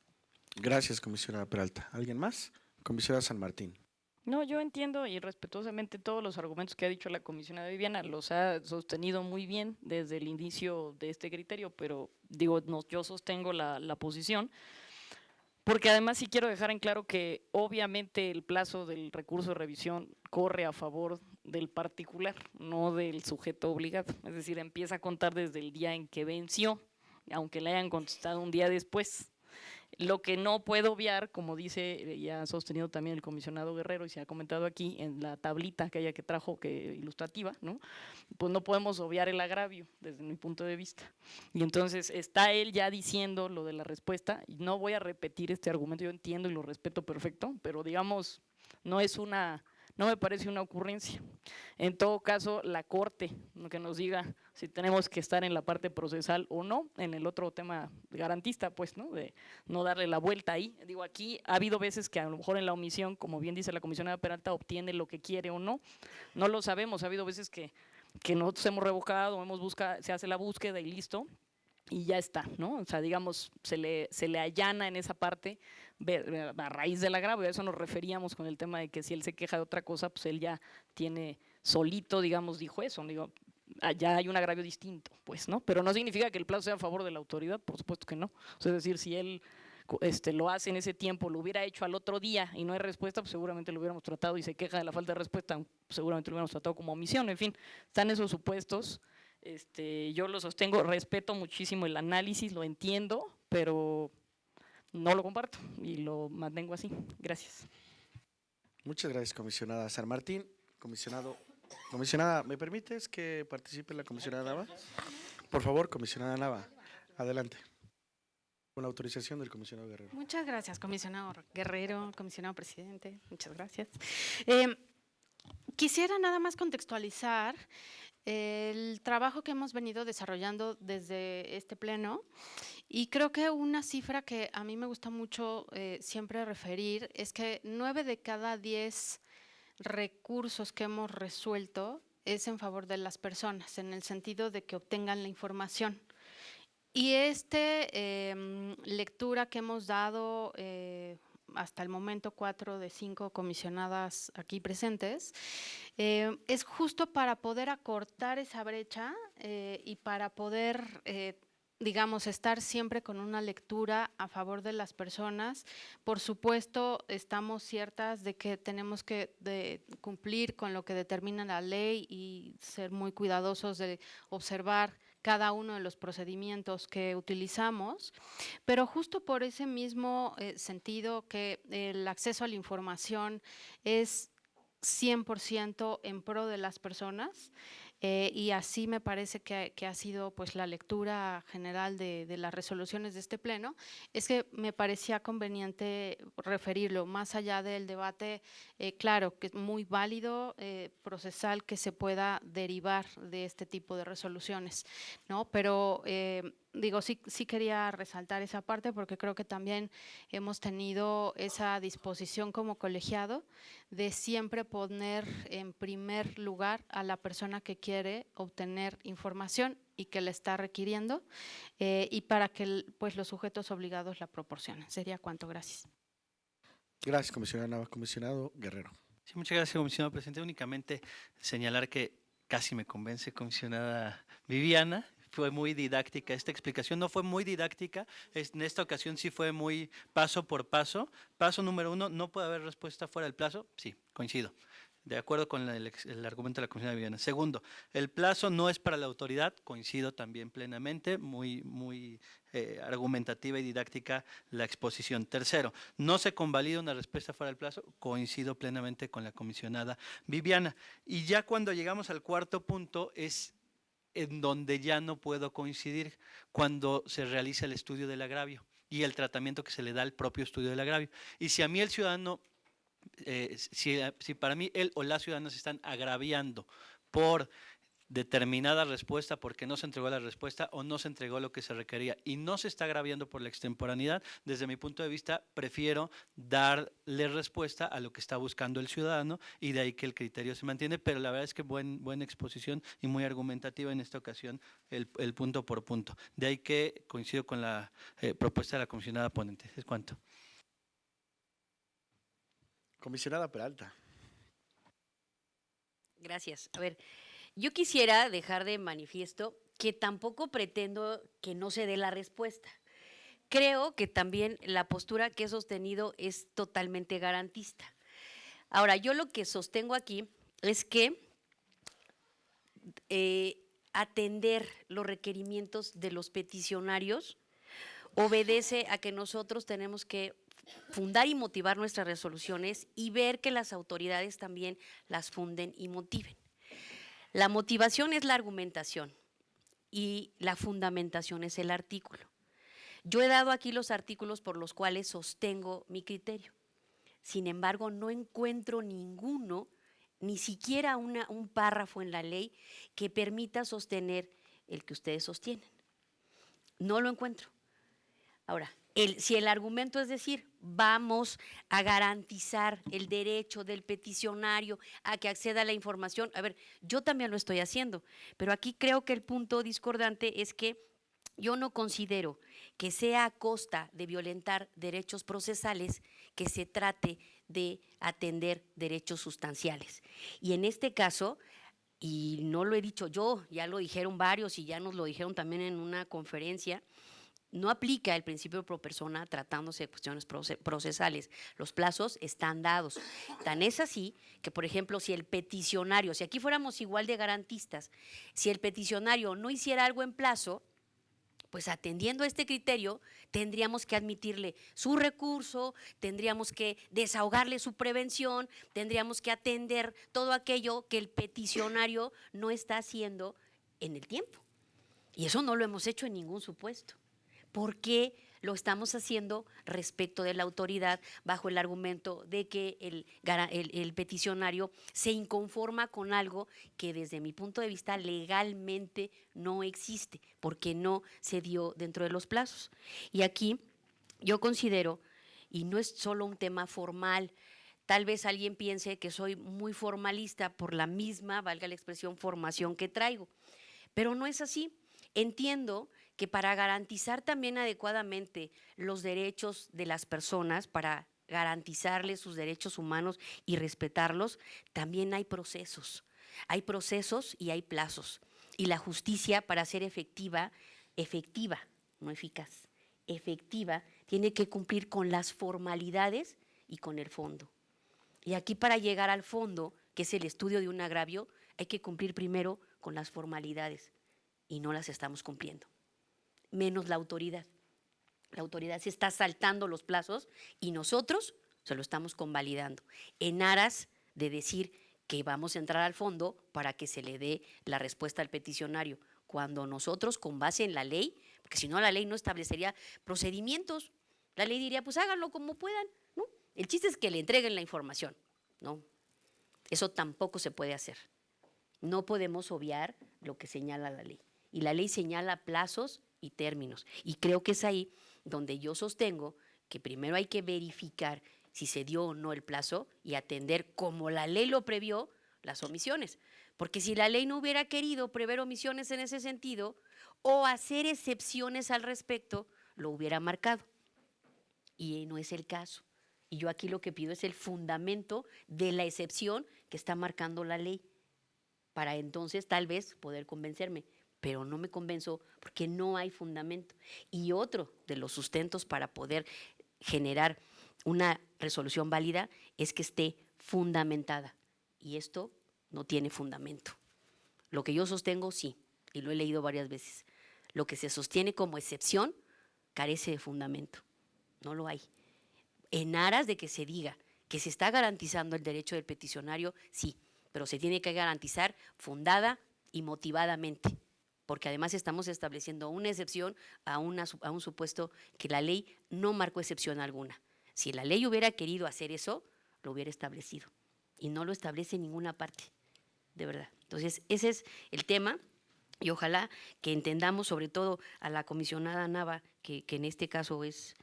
Gracias, comisionada Peralta. ¿Alguien más? Comisionada San Martín. No, yo entiendo y respetuosamente todos los argumentos que ha dicho la comisionada Viviana, los ha sostenido muy bien desde el inicio de este criterio, pero digo, no, yo sostengo la posición, porque además sí quiero dejar en claro que obviamente el plazo del recurso de revisión corre a favor del particular, no del sujeto obligado, es decir, empieza a contar desde el día en que venció, aunque le hayan contestado un día después. Lo que no puedo obviar, como dice y ha sostenido también el comisionado Guerrero y se ha comentado aquí en la tablita aquella que trajo, que ilustrativa, ¿no? Pues no podemos obviar el agravio desde mi punto de vista. Y entonces está él ya diciendo lo de la respuesta, y no voy a repetir este argumento, yo entiendo y lo respeto perfecto, pero digamos, no me parece una ocurrencia. En todo caso, la Corte, que nos diga si tenemos que estar en la parte procesal o no, en el otro tema garantista, pues, ¿no? De no darle la vuelta ahí. Digo, aquí ha habido veces que a lo mejor en la omisión, como bien dice la comisionada Peralta, obtiene lo que quiere o no. No lo sabemos, ha habido veces que nosotros hemos revocado, se hace la búsqueda y listo, y ya está, ¿no? O sea, digamos, se le allana en esa parte a raíz del agravio. A eso nos referíamos con el tema de que si él se queja de otra cosa, pues él ya tiene solito, digamos, dijo eso, digo, ya hay un agravio distinto, pues, ¿no? Pero no significa que el plazo sea a favor de la autoridad, por supuesto que no. O sea, es decir, si él lo hace en ese tiempo, lo hubiera hecho al otro día y no hay respuesta, pues seguramente lo hubiéramos tratado, y se queja de la falta de respuesta, seguramente lo hubiéramos tratado como omisión. En fin, están esos supuestos. Yo lo sostengo, respeto muchísimo el análisis, lo entiendo, pero no lo comparto y lo mantengo así. Gracias. Muchas gracias, comisionada San Martín. Comisionada, ¿me permites que participe la comisionada Nava? Por favor, comisionada Nava, adelante. Con la autorización del comisionado Guerrero. Muchas gracias, comisionado Guerrero, comisionado presidente, muchas gracias. Quisiera nada más contextualizar el trabajo que hemos venido desarrollando desde este pleno, y creo que una cifra que a mí me gusta mucho siempre referir es que 9 de cada 10 recursos que hemos resuelto es en favor de las personas, en el sentido de que obtengan la información. Y lectura que hemos dado hasta el momento 4 de 5 comisionadas aquí presentes, es justo para poder acortar esa brecha y para poder, digamos, estar siempre con una lectura a favor de las personas. Por supuesto, estamos ciertas de que tenemos que cumplir con lo que determina la ley y ser muy cuidadosos de observar cada uno de los procedimientos que utilizamos, pero justo por ese mismo sentido que el acceso a la información es 100% en pro de las personas, y así me parece que ha sido pues la lectura general de las resoluciones de este pleno, es que me parecía conveniente referirlo, más allá del debate, claro, que es muy válido, procesal, que se pueda derivar de este tipo de resoluciones, ¿no? Pero digo, sí quería resaltar esa parte, porque creo que también hemos tenido esa disposición como colegiado de siempre poner en primer lugar a la persona que quiere obtener información y que la está requiriendo, y para que pues los sujetos obligados la proporcionen. Sería cuanto. Gracias. Gracias, comisionada Nava. Comisionado Guerrero. Sí, muchas gracias, comisionado presidente. Únicamente señalar que casi me convence, comisionada Viviana. Fue muy didáctica esta explicación, no fue muy didáctica, en esta ocasión sí fue muy paso por paso. Paso número 1, ¿no puede haber respuesta fuera del plazo? Sí, coincido. De acuerdo con el argumento de la comisionada Viviana. Segundo, el plazo no es para la autoridad, coincido también plenamente, muy argumentativa y didáctica la exposición. Tercero, no se convalida una respuesta fuera del plazo, coincido plenamente con la comisionada Viviana. Y ya cuando llegamos al cuarto punto es en donde ya no puedo coincidir, cuando se realiza el estudio del agravio y el tratamiento que se le da al propio estudio del agravio. Y si a mí el ciudadano, si para mí él o la ciudadana se están agraviando por determinada respuesta, porque no se entregó la respuesta o no se entregó lo que se requería y no se está agraviando por la extemporaneidad, desde mi punto de vista prefiero darle respuesta a lo que está buscando el ciudadano y de ahí que el criterio se mantiene, pero la verdad es que buena exposición y muy argumentativa en esta ocasión el punto por punto. De ahí que coincido con la propuesta de la comisionada ponente. ¿Es cuánto? Comisionada Peralta. Gracias. A ver, yo quisiera dejar de manifiesto que tampoco pretendo que no se dé la respuesta. Creo que también la postura que he sostenido es totalmente garantista. Ahora, yo lo que sostengo aquí es que atender los requerimientos de los peticionarios obedece a que nosotros tenemos que fundar y motivar nuestras resoluciones y ver que las autoridades también las funden y motiven. La motivación es la argumentación y la fundamentación es el artículo. Yo he dado aquí los artículos por los cuales sostengo mi criterio. Sin embargo, no encuentro ninguno, ni siquiera un párrafo en la ley que permita sostener el que ustedes sostienen. No lo encuentro. Ahora, si el argumento es decir, vamos a garantizar el derecho del peticionario a que acceda a la información, a ver, yo también lo estoy haciendo, pero aquí creo que el punto discordante es que yo no considero que sea a costa de violentar derechos procesales que se trate de atender derechos sustanciales. Y en este caso, y no lo he dicho yo, ya lo dijeron varios y ya nos lo dijeron también en una conferencia, no aplica el principio pro persona tratándose de cuestiones procesales. Los plazos están dados. Tan es así que, por ejemplo, si el peticionario, si aquí fuéramos igual de garantistas, si el peticionario no hiciera algo en plazo, pues atendiendo a este criterio, tendríamos que admitirle su recurso, tendríamos que desahogarle su prevención, tendríamos que atender todo aquello que el peticionario no está haciendo en el tiempo. Y eso no lo hemos hecho en ningún supuesto. ¿Por qué lo estamos haciendo respecto de la autoridad bajo el argumento de que el peticionario se inconforma con algo que desde mi punto de vista legalmente no existe, porque no se dio dentro de los plazos? Y aquí yo considero, y no es solo un tema formal, tal vez alguien piense que soy muy formalista por la misma, valga la expresión, formación que traigo, pero no es así. Entiendo que para garantizar también adecuadamente los derechos de las personas, para garantizarles sus derechos humanos y respetarlos, también hay procesos y hay plazos. Y la justicia, para ser efectiva, no eficaz, efectiva, tiene que cumplir con las formalidades y con el fondo. Y aquí, para llegar al fondo, que es el estudio de un agravio, hay que cumplir primero con las formalidades y no las estamos cumpliendo. Menos la autoridad. La autoridad se está saltando los plazos y nosotros se lo estamos convalidando en aras de decir que vamos a entrar al fondo para que se le dé la respuesta al peticionario, cuando nosotros, con base en la ley, porque si no la ley no establecería procedimientos, la ley diría pues háganlo como puedan, ¿no? El chiste es que le entreguen la información, ¿no? Eso tampoco se puede hacer. No podemos obviar lo que señala la ley. Y la ley señala plazos y términos. Y creo que es ahí donde yo sostengo que primero hay que verificar si se dio o no el plazo y atender, como la ley lo previó, las omisiones. Porque si la ley no hubiera querido prever omisiones en ese sentido o hacer excepciones al respecto, lo hubiera marcado. Y no es el caso. Y yo aquí lo que pido es el fundamento de la excepción que está marcando la ley, para entonces tal vez poder convencerme, pero no me convenzo porque no hay fundamento. Y otro de los sustentos para poder generar una resolución válida es que esté fundamentada, y esto no tiene fundamento. Lo que yo sostengo, sí, y lo he leído varias veces. Lo que se sostiene como excepción carece de fundamento, no lo hay. En aras de que se diga que se está garantizando el derecho del peticionario, sí, pero se tiene que garantizar fundada y motivadamente, porque además estamos estableciendo una excepción a un supuesto que la ley no marcó excepción alguna. Si la ley hubiera querido hacer eso, lo hubiera establecido, y no lo establece en ninguna parte, de verdad. Entonces, ese es el tema, y ojalá que entendamos, sobre todo a la comisionada Nava, que en este caso es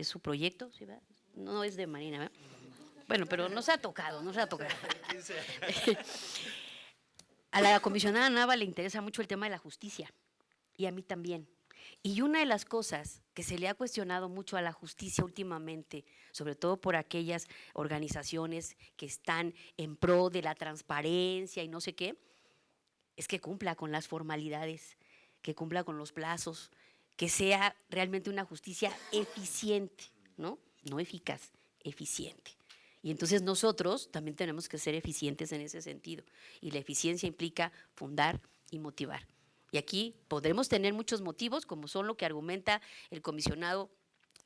su proyecto, ¿sí, verdad? No es de Marina, ¿verdad? Bueno, pero nos ha tocado. A la comisionada Nava le interesa mucho el tema de la justicia, y a mí también. Y una de las cosas que se le ha cuestionado mucho a la justicia últimamente, sobre todo por aquellas organizaciones que están en pro de la transparencia y no sé qué, es que cumpla con las formalidades, que cumpla con los plazos, que sea realmente una justicia eficiente, ¿no? No eficaz, eficiente. Y entonces nosotros también tenemos que ser eficientes en ese sentido. Y la eficiencia implica fundar y motivar. Y aquí podremos tener muchos motivos, como son lo que argumenta el comisionado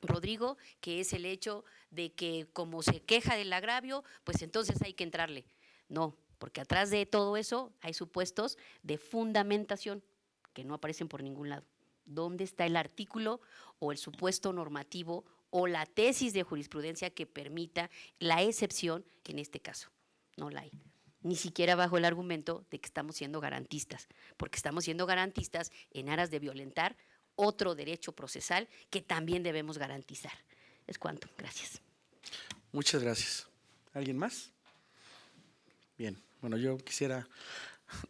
Rodrigo, que es el hecho de que como se queja del agravio, pues entonces hay que entrarle. No, porque atrás de todo eso hay supuestos de fundamentación que no aparecen por ningún lado. ¿Dónde está el artículo o el supuesto normativo o la tesis de jurisprudencia que permita la excepción en este caso? No la hay. Ni siquiera bajo el argumento de que estamos siendo garantistas, porque estamos siendo garantistas en aras de violentar otro derecho procesal que también debemos garantizar. Es cuanto. Gracias. Muchas gracias. ¿Alguien más? Bien, bueno, yo quisiera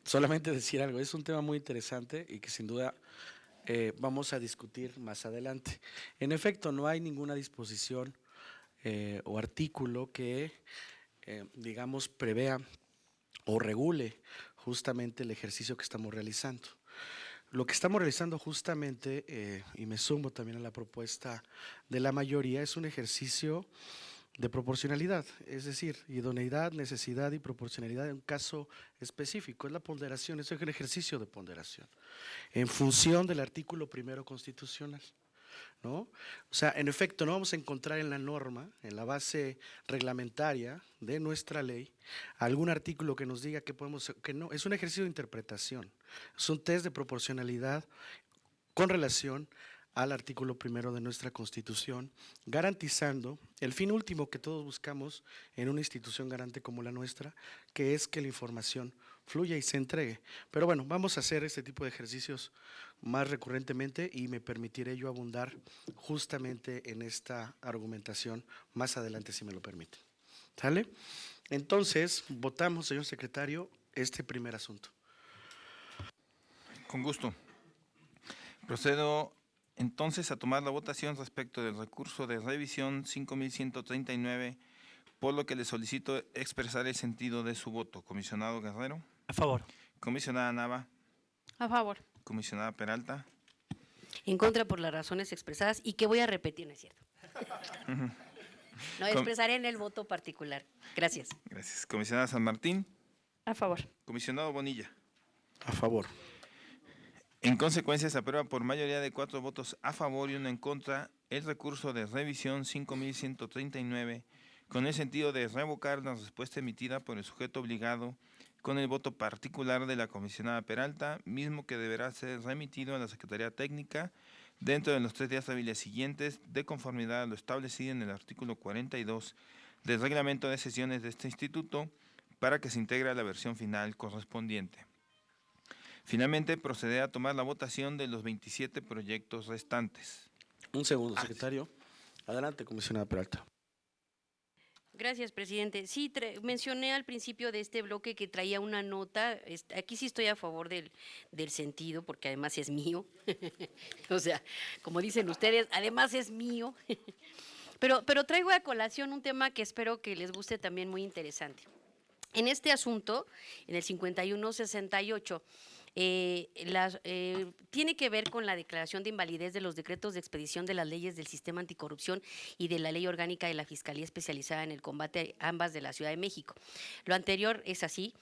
solamente decir algo. Es un tema muy interesante y que sin duda vamos a discutir más adelante. En efecto, no hay ninguna disposición o artículo que, digamos, prevea o regule justamente el ejercicio que estamos realizando. Lo que estamos realizando justamente, y me sumo también a la propuesta de la mayoría, es un ejercicio de proporcionalidad, es decir, idoneidad, necesidad y proporcionalidad en un caso específico. Es la ponderación, es el ejercicio de ponderación en función del artículo 1 constitucional, ¿no? O sea, en efecto, no vamos a encontrar en la norma, en la base reglamentaria de nuestra ley, algún artículo que nos diga que no. Es un ejercicio de interpretación, es un test de proporcionalidad con relación al artículo 1 de nuestra Constitución, garantizando el fin último que todos buscamos en una institución garante como la nuestra, que es que la información fluya y se entregue. Pero bueno, vamos a hacer este tipo de ejercicios más recurrentemente y me permitiré yo abundar justamente en esta argumentación más adelante, si me lo permite. ¿Sale? Entonces, votamos, señor secretario, este primer asunto. Con gusto. Procedo entonces a tomar la votación respecto del recurso de revisión 5139, por lo que le solicito expresar el sentido de su voto. Comisionado Guerrero. A favor. Comisionada Nava. A favor. Comisionada Peralta. En contra por las razones expresadas y que voy a repetir, ¿no es cierto? No expresaré en el voto particular. Gracias. Gracias. Comisionada San Martín. A favor. Comisionado Bonilla. A favor. En consecuencia, se aprueba por mayoría de 4 votos a favor y 1 en contra el recurso de revisión 5139, con el sentido de revocar la respuesta emitida por el sujeto obligado con el voto particular de la comisionada Peralta, mismo que deberá ser remitido a la Secretaría Técnica dentro de los 3 días hábiles siguientes, de conformidad a lo establecido en el artículo 42 del reglamento de sesiones de este instituto, para que se integre a la versión final correspondiente. Finalmente, procederé a tomar la votación de los 27 proyectos restantes. Un segundo, secretario. Adelante, comisionada Peralta. Gracias, presidente. Sí, mencioné al principio de este bloque que traía una nota. Aquí sí estoy a favor del sentido, porque además es mío. O sea, como dicen ustedes, además es mío. Pero traigo a colación un tema que espero que les guste también, muy interesante. En este asunto, en el 5168, tiene que ver con la declaración de invalidez de los decretos de expedición de las leyes del sistema anticorrupción y de la ley orgánica de la Fiscalía Especializada en el Combate, ambas de la Ciudad de México. Lo anterior es así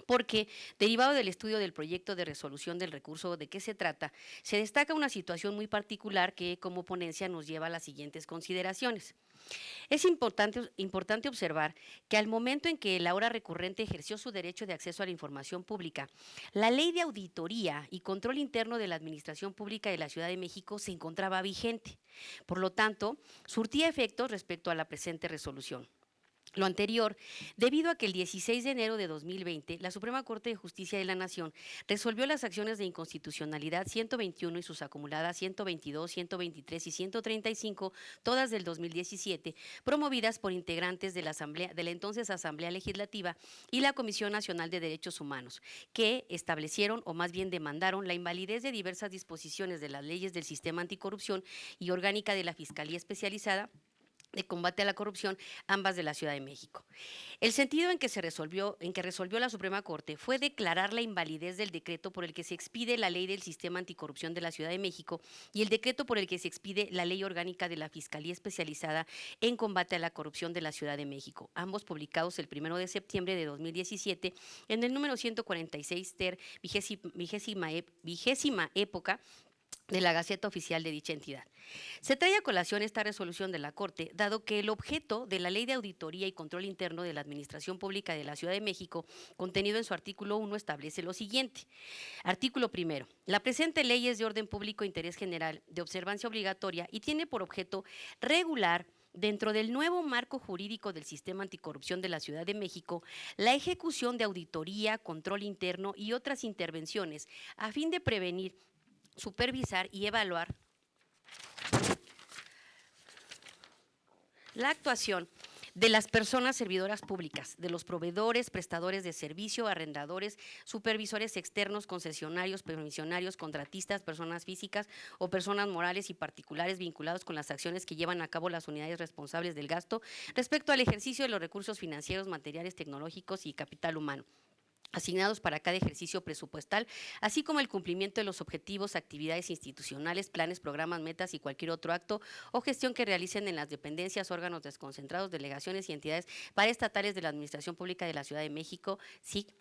porque, derivado del estudio del proyecto de resolución del recurso de qué se trata, se destaca una situación muy particular que como ponencia nos lleva a las siguientes consideraciones. Es importante observar que al momento en que el ahora recurrente ejerció su derecho de acceso a la información pública, la Ley de Auditoría y Control Interno de la Administración Pública de la Ciudad de México se encontraba vigente. Por lo tanto, surtía efectos respecto a la presente resolución. Lo anterior, debido a que el 16 de enero de 2020, la Suprema Corte de Justicia de la Nación resolvió las acciones de inconstitucionalidad 121 y sus acumuladas 122, 123 y 135, todas del 2017, promovidas por integrantes de la entonces Asamblea Legislativa y la Comisión Nacional de Derechos Humanos, que establecieron o más bien demandaron la invalidez de diversas disposiciones de las leyes del sistema anticorrupción y orgánica de la Fiscalía Especializada de Combate a la Corrupción, ambas de la Ciudad de México. El sentido en que resolvió la Suprema Corte fue declarar la invalidez del decreto por el que se expide la Ley del Sistema Anticorrupción de la Ciudad de México y el decreto por el que se expide la Ley Orgánica de la Fiscalía Especializada en Combate a la Corrupción de la Ciudad de México, ambos publicados el 1 de septiembre de 2017 en el número 146 ter, vigésima época de la Gaceta Oficial de dicha entidad. Se trae a colación esta resolución de la Corte, dado que el objeto de la Ley de Auditoría y Control Interno de la Administración Pública de la Ciudad de México, contenido en su artículo 1, establece lo siguiente. Artículo 1. La presente ley es de orden público e interés general, de observancia obligatoria y tiene por objeto regular, dentro del nuevo marco jurídico del sistema anticorrupción de la Ciudad de México, la ejecución de auditoría, control interno y otras intervenciones a fin de prevenir, supervisar y evaluar la actuación de las personas servidoras públicas, de los proveedores, prestadores de servicio, arrendadores, supervisores externos, concesionarios, permisionarios, contratistas, personas físicas o personas morales y particulares vinculados con las acciones que llevan a cabo las unidades responsables del gasto respecto al ejercicio de los recursos financieros, materiales, tecnológicos y capital humano asignados para cada ejercicio presupuestal, así como el cumplimiento de los objetivos, actividades institucionales, planes, programas, metas y cualquier otro acto o gestión que realicen en las dependencias, órganos desconcentrados, delegaciones y entidades paraestatales de la Administración Pública de la Ciudad de México, SIC.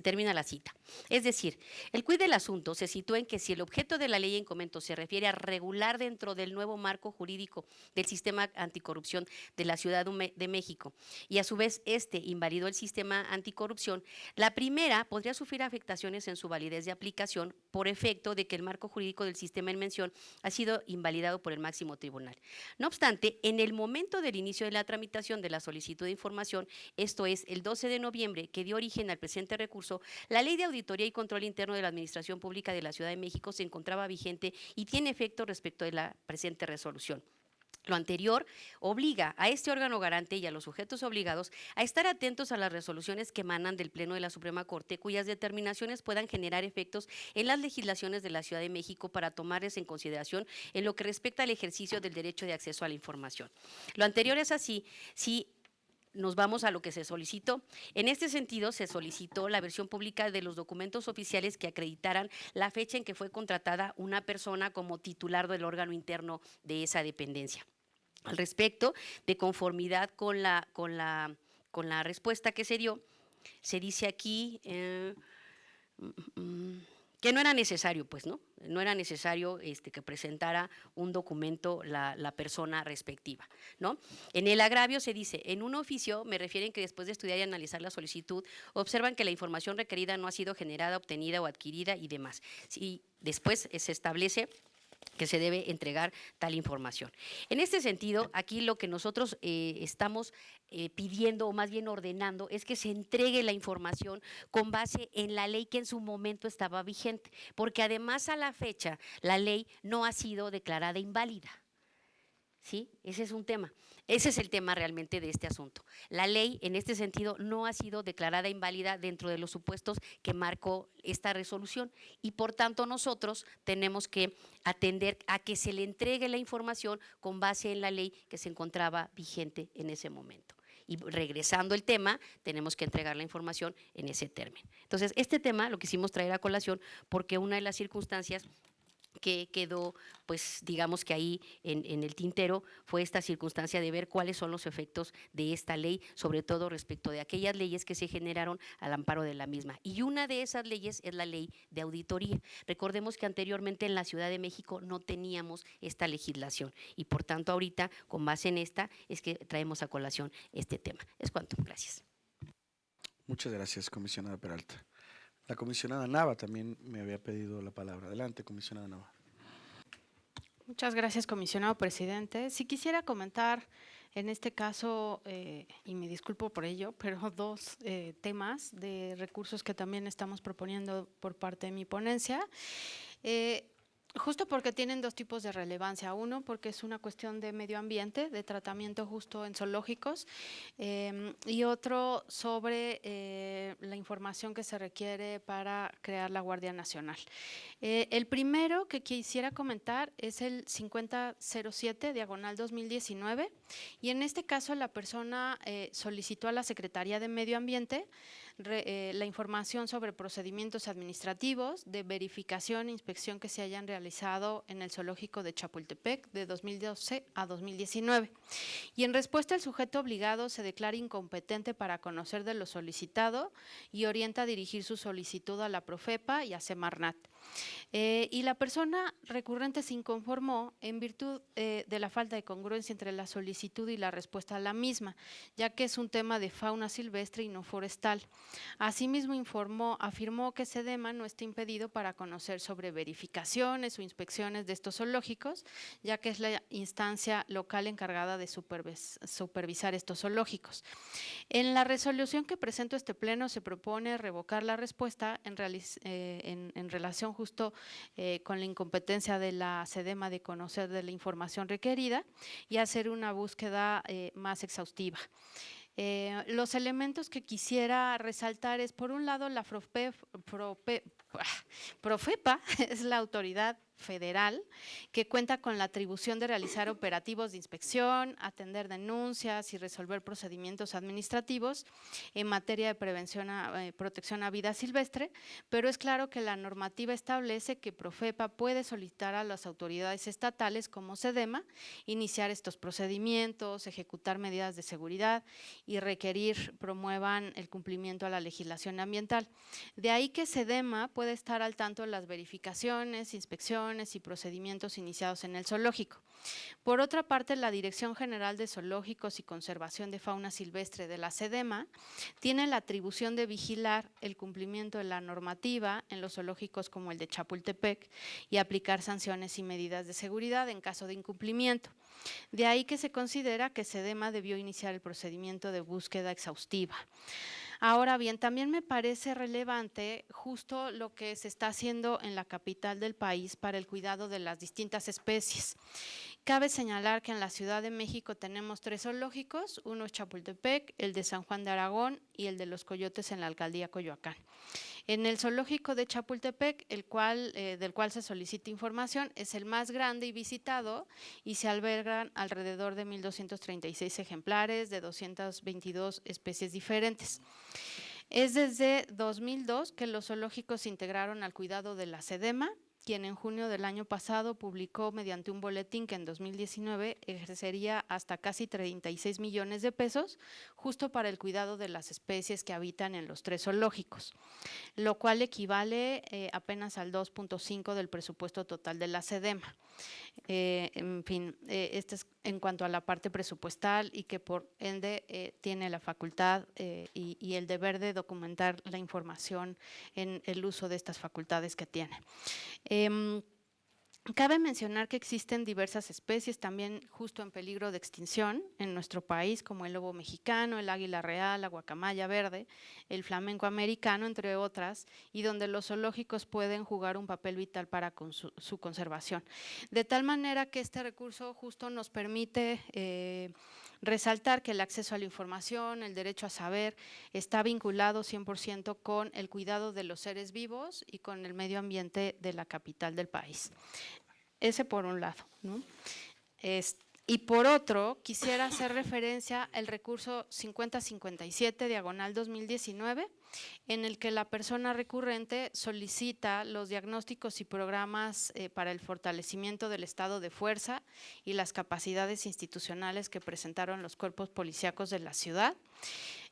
Termina la cita. Es decir, el quid del asunto se sitúa en que si el objeto de la ley en comento se refiere a regular dentro del nuevo marco jurídico del sistema anticorrupción de la Ciudad de México y a su vez invalidó el sistema anticorrupción, la primera podría sufrir afectaciones en su validez de aplicación por efecto de que el marco jurídico del sistema en mención ha sido invalidado por el máximo tribunal. No obstante, en el momento del inicio de la tramitación de la solicitud de información, esto es el 12 de noviembre, que dio origen al presente recurso, la Ley de Auditoría y Control Interno de la Administración Pública de la Ciudad de México se encontraba vigente y tiene efecto respecto de la presente resolución. Lo anterior obliga a este órgano garante y a los sujetos obligados a estar atentos a las resoluciones que emanan del Pleno de la Suprema Corte, cuyas determinaciones puedan generar efectos en las legislaciones de la Ciudad de México para tomarles en consideración en lo que respecta al ejercicio del derecho de acceso a la información. Lo anterior es así, si nos vamos a lo que se solicitó. En este sentido, se solicitó la versión pública de los documentos oficiales que acreditaran la fecha en que fue contratada una persona como titular del órgano interno de esa dependencia. Al respecto, de conformidad con la respuesta que se dio, se dice aquí que no era necesario, pues, ¿no? No era necesario que presentara un documento la persona respectiva, ¿no? En el agravio se dice, en un oficio me refieren que después de estudiar y analizar la solicitud, observan que la información requerida no ha sido generada, obtenida o adquirida y demás. Y después se establece que se debe entregar tal información. En este sentido, aquí lo que nosotros estamos pidiendo o más bien ordenando es que se entregue la información con base en la ley que en su momento estaba vigente, porque además a la fecha la ley no ha sido declarada inválida. ¿Sí? Ese es un tema. Ese es el tema realmente de este asunto. La ley, en este sentido, no ha sido declarada inválida dentro de los supuestos que marcó esta resolución y, por tanto, nosotros tenemos que atender a que se le entregue la información con base en la ley que se encontraba vigente en ese momento. Y regresando el tema, tenemos que entregar la información en ese término. Entonces, este tema lo quisimos traer a colación porque una de las circunstancias que quedó, pues digamos que ahí en el tintero, fue esta circunstancia de ver cuáles son los efectos de esta ley, sobre todo respecto de aquellas leyes que se generaron al amparo de la misma. Y una de esas leyes es la ley de auditoría. Recordemos que anteriormente en la Ciudad de México no teníamos esta legislación y por tanto ahorita, con base en esta, es que traemos a colación este tema. Es cuanto. Gracias. Muchas gracias, comisionada Peralta. La comisionada Nava también me había pedido la palabra. Adelante, comisionada Nava. Muchas gracias, comisionado presidente. Si quisiera comentar en este caso, y me disculpo por ello, pero dos temas de recursos que también estamos proponiendo por parte de mi ponencia. Justo porque tienen dos tipos de relevancia. Uno, porque es una cuestión de medio ambiente, de tratamiento justo en zoológicos, y otro sobre la información que se requiere para crear la Guardia Nacional. El primero que quisiera comentar es el 5007/2019, y en este caso la persona solicitó a la Secretaría de Medio Ambiente la información sobre procedimientos administrativos de verificación e inspección que se hayan realizado en el zoológico de Chapultepec de 2012 a 2019. Y en respuesta, el sujeto obligado se declara incompetente para conocer de lo solicitado y orienta a dirigir su solicitud a la Profepa y a Semarnat. Y la persona recurrente se inconformó en virtud de la falta de congruencia entre la solicitud y la respuesta a la misma, ya que es un tema de fauna silvestre y no forestal. Asimismo, afirmó que SEDEMA no está impedido para conocer sobre verificaciones o inspecciones de estos zoológicos, ya que es la instancia local encargada de supervisar estos zoológicos. En la resolución que presento este pleno se propone revocar la respuesta en relación justo con la incompetencia de la SEDEMA de conocer de la información requerida y hacer una búsqueda más exhaustiva. Los elementos que quisiera resaltar es, por un lado, la Profepa es la autoridad federal que cuenta con la atribución de realizar operativos de inspección, atender denuncias y resolver procedimientos administrativos en materia de prevención protección a vida silvestre, pero es claro que la normativa establece que Profepa puede solicitar a las autoridades estatales como SEDEMA iniciar estos procedimientos, ejecutar medidas de seguridad y promuevan el cumplimiento a la legislación ambiental. De ahí que SEDEMA puede estar al tanto de las verificaciones, inspecciones y procedimientos iniciados en el zoológico. Por otra parte, la Dirección General de Zoológicos y Conservación de Fauna Silvestre de la SEDEMA tiene la atribución de vigilar el cumplimiento de la normativa en los zoológicos como el de Chapultepec y aplicar sanciones y medidas de seguridad en caso de incumplimiento. De ahí que se considera que SEDEMA debió iniciar el procedimiento de búsqueda exhaustiva. Ahora bien, también me parece relevante justo lo que se está haciendo en la capital del país para el cuidado de las distintas especies. Cabe señalar que en la Ciudad de México tenemos 3 zoológicos, uno es Chapultepec, el de San Juan de Aragón y el de los Coyotes en la alcaldía Coyoacán. En el zoológico de Chapultepec, del cual se solicita información, es el más grande y visitado y se albergan alrededor de 1.236 ejemplares de 222 especies diferentes. Es desde 2002 que los zoológicos se integraron al cuidado de la SEDEMA, quien en junio del año pasado publicó mediante un boletín que en 2019 ejercería hasta casi 36 millones de pesos justo para el cuidado de las especies que habitan en los 3 zoológicos, lo cual equivale apenas al 2.5 del presupuesto total de la SEDEMA. En fin, este es en cuanto a la parte presupuestal y que por ende tiene la facultad y el deber de documentar la información en el uso de estas facultades que tiene. Cabe mencionar que existen diversas especies también justo en peligro de extinción en nuestro país, como el lobo mexicano, el águila real, la guacamaya verde, el flamenco americano, entre otras, y donde los zoológicos pueden jugar un papel vital para su conservación. De tal manera que este recurso justo nos permite Resaltar que el acceso a la información, el derecho a saber, está vinculado 100% con el cuidado de los seres vivos y con el medio ambiente de la capital del país. Ese por un lado, ¿no? Y por otro, quisiera hacer referencia al recurso 5057/2019, en el que la persona recurrente solicita los diagnósticos y programas para el fortalecimiento del estado de fuerza y las capacidades institucionales que presentaron los cuerpos policíacos de la ciudad.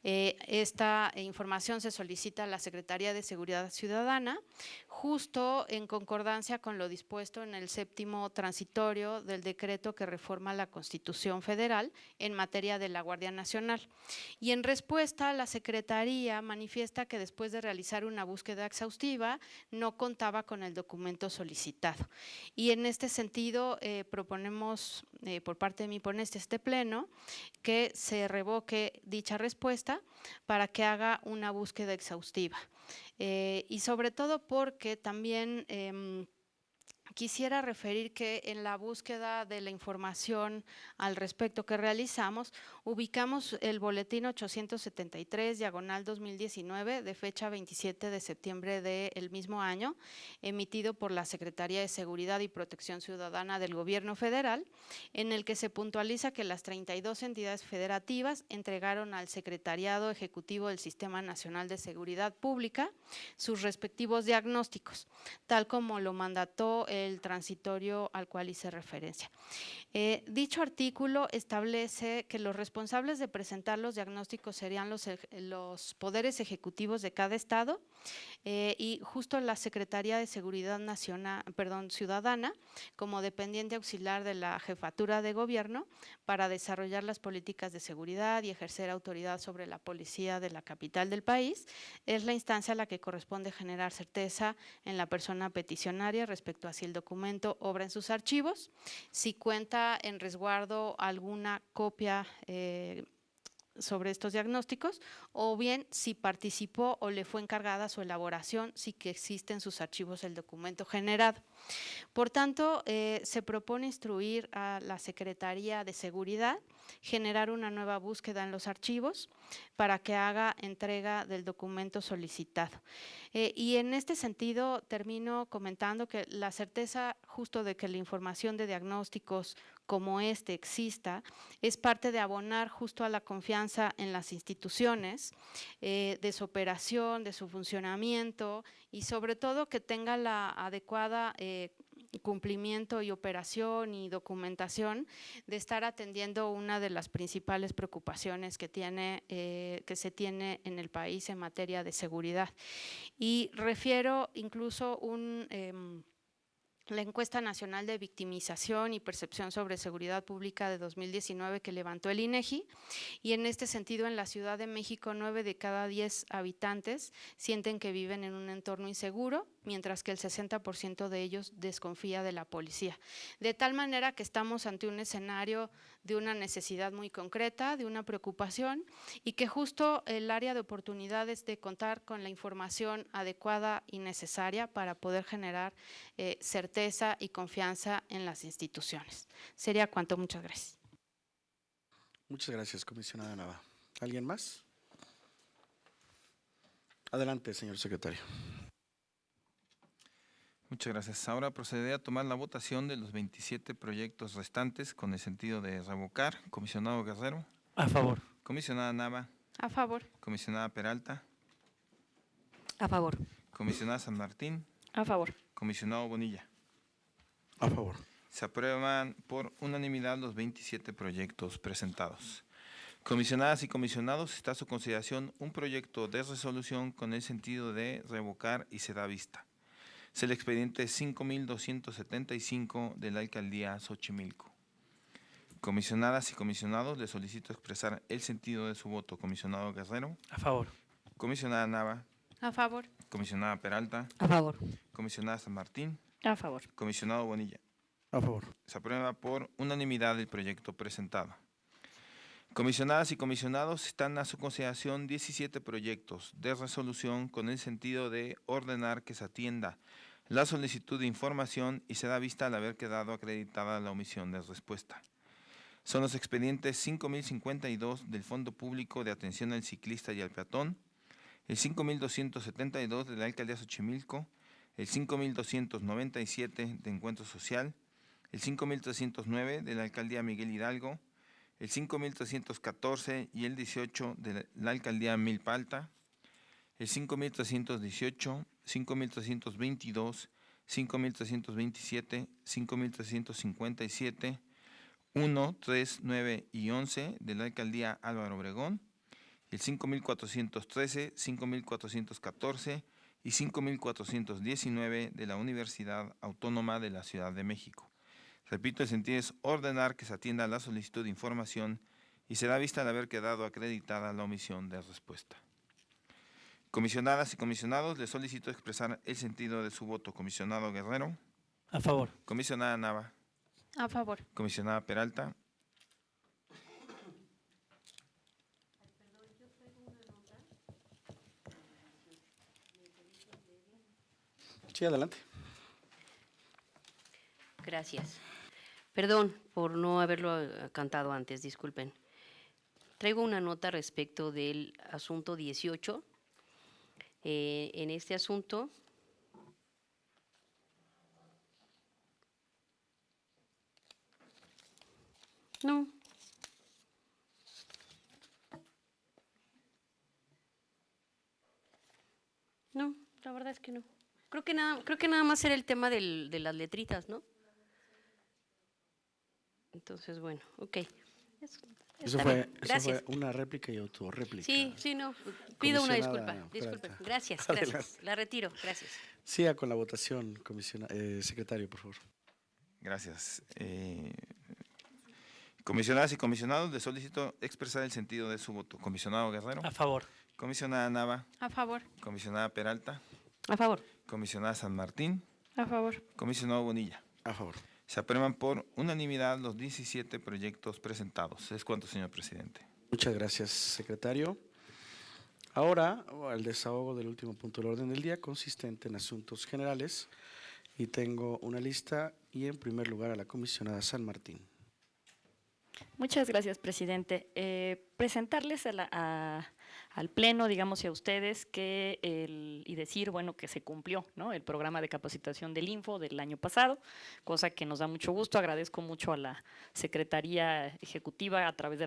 Esta información se solicita a la Secretaría de Seguridad Ciudadana, justo en concordancia con lo dispuesto en el 7º transitorio del decreto que reforma la Constitución Federal en materia de la Guardia Nacional. Y en respuesta, la Secretaría manifiesta que después de realizar una búsqueda exhaustiva, no contaba con el documento solicitado. Y en este sentido, proponemos por parte de mi ponente este pleno que se revoque dicha respuesta para que haga una búsqueda exhaustiva. Y sobre todo porque también quisiera referir que en la búsqueda de la información al respecto que realizamos, ubicamos el boletín 873/2019 de fecha 27 de septiembre del mismo año, emitido por la Secretaría de Seguridad y Protección Ciudadana del Gobierno Federal, en el que se puntualiza que las 32 entidades federativas entregaron al Secretariado Ejecutivo del Sistema Nacional de Seguridad Pública sus respectivos diagnósticos, tal como lo mandató el transitorio al cual hice referencia. Dicho artículo establece que los responsables de presentar los diagnósticos serían los poderes ejecutivos de cada estado y justo la Secretaría de Seguridad Ciudadana como dependiente auxiliar de la Jefatura de Gobierno para desarrollar las políticas de seguridad y ejercer autoridad sobre la policía de la capital del país, es la instancia a la que corresponde generar certeza en la persona peticionaria respecto a si el documento obra en sus archivos, si cuenta en resguardo alguna copia sobre estos diagnósticos, o bien si participó o le fue encargada su elaboración, si que existe en sus archivos el documento generado. Por tanto, se propone instruir a la Secretaría de Seguridad generar una nueva búsqueda en los archivos para que haga entrega del documento solicitado. Y en este sentido termino comentando que la certeza justo de que la información de diagnósticos como este exista es parte de abonar justo a la confianza en las instituciones, de su operación, de su funcionamiento y sobre todo que tenga la adecuada cumplimiento y operación y documentación de estar atendiendo una de las principales preocupaciones que se tiene en el país en materia de seguridad. Y refiero incluso la encuesta nacional de victimización y percepción sobre seguridad pública de 2019 que levantó el INEGI, y en este sentido en la Ciudad de México 9 de cada 10 habitantes sienten que viven en un entorno inseguro, mientras que el 60% de ellos desconfía de la policía. De tal manera que estamos ante un escenario de una necesidad muy concreta, de una preocupación, y que justo el área de oportunidades de contar con la información adecuada y necesaria para poder generar certeza y confianza en las instituciones. Sería cuanto. Muchas gracias. Muchas gracias, comisionada Nava. ¿Alguien más? Adelante, señor secretario. Muchas gracias. Ahora procederé a tomar la votación de los 27 proyectos restantes con el sentido de revocar. Comisionado Guerrero. A favor. Comisionada Nava. A favor. Comisionada Peralta. A favor. Comisionada San Martín. A favor. Comisionado Bonilla. A favor. Se aprueban por unanimidad los 27 proyectos presentados. Comisionadas y comisionados, está a su consideración un proyecto de resolución con el sentido de revocar y se da vista. Es el expediente 5275 de la Alcaldía Xochimilco. Comisionadas y comisionados, les solicito expresar el sentido de su voto. Comisionado Guerrero. A favor. Comisionada Nava. A favor. Comisionada Peralta. A favor. Comisionada San Martín. A favor. Comisionado Bonilla. A favor. Se aprueba por unanimidad el proyecto presentado. Comisionadas y comisionados, están a su consideración 17 proyectos de resolución con el sentido de ordenar que se atienda la solicitud de información y se da vista al haber quedado acreditada la omisión de respuesta. son los expedientes 5052 del Fondo Público de Atención al Ciclista y al Peatón, el 5272 de la Alcaldía Xochimilco, el 5297 de Encuentro Social, el 5309 de la Alcaldía Miguel Hidalgo, el 5314 y el 18 de la Alcaldía Milpa Alta, el 5318, 5322, 5327, 5357, 1, 3, 9 y 11 de la Alcaldía Álvaro Obregón, el 5413, 5414 y 5419 de la Universidad Autónoma de la Ciudad de México. Repito, el sentido es ordenar que se atienda la solicitud de información y se da vista al haber quedado acreditada la omisión de respuesta. Comisionadas y comisionados, les solicito expresar el sentido de su voto. Comisionado Guerrero. A favor. Comisionada Nava. A favor. Comisionada Peralta. Sí, adelante. Gracias. Perdón por no haberlo cantado antes, disculpen. Traigo una nota respecto del asunto 18. En este asunto, no. No, la verdad es que no. Creo que nada más era el tema de las letritas, ¿no? Entonces, bueno, ok. Eso fue una réplica y autorréplica. Sí, no. Pido una disculpa. Comisionada Disculpe. Peralta. Gracias. Adelante. La retiro. Gracias. Siga con la votación, secretario, por favor. Gracias. Comisionadas y comisionados, les solicito expresar el sentido de su voto. Comisionado Guerrero. A favor. Comisionada Nava. A favor. Comisionada Peralta. A favor. Comisionada San Martín. A favor. Comisionado Bonilla. A favor. Se aprueban por unanimidad los 17 proyectos presentados. ¿Es cuánto, señor presidente? Muchas gracias, secretario. Ahora, el desahogo del último punto del orden del día, consistente en asuntos generales. Y tengo una lista y en primer lugar a la comisionada San Martín. Muchas gracias, presidente. Presentarles al Pleno, digamos, y a ustedes y decir, bueno, que se cumplió, ¿no?, el programa de capacitación del Info del año pasado, cosa que nos da mucho gusto. Agradezco mucho a la Secretaría Ejecutiva a través de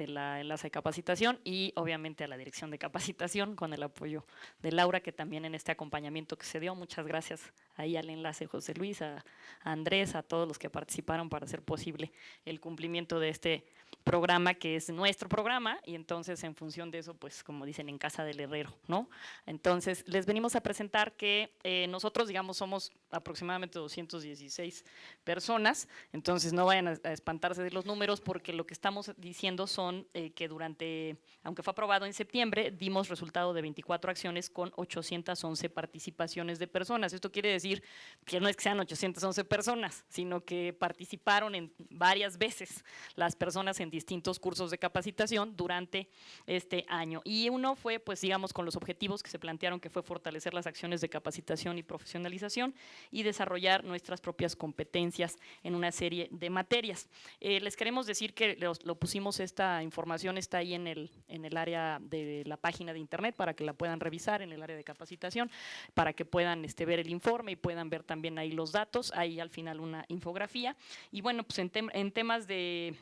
la enlace de capacitación y obviamente a la Dirección de Capacitación con el apoyo de Laura, que también en este acompañamiento que se dio. Muchas gracias ahí al enlace José Luis, a Andrés, a todos los que participaron para hacer posible el cumplimiento de este programa, que es nuestro programa, y entonces en función de eso, pues como dicen, en casa del herrero, ¿no? Entonces les venimos a presentar que nosotros, digamos, somos aproximadamente 216 personas, entonces no vayan a espantarse de los números, porque lo que estamos diciendo son que aunque fue aprobado en septiembre, dimos resultado de 24 acciones con 811 participaciones de personas. Esto quiere decir que no es que sean 811 personas, sino que participaron en varias veces las personas en distintos cursos de capacitación durante este año. Y uno fue, pues digamos, con los objetivos que se plantearon, que fue fortalecer las acciones de capacitación y profesionalización y desarrollar nuestras propias competencias en una serie de materias. Les queremos decir que lo pusimos, esta información está ahí en el área de la página de internet para que la puedan revisar, en el área de capacitación, para que puedan ver el informe y puedan ver también ahí los datos, ahí al final una infografía. Y bueno, pues en temas de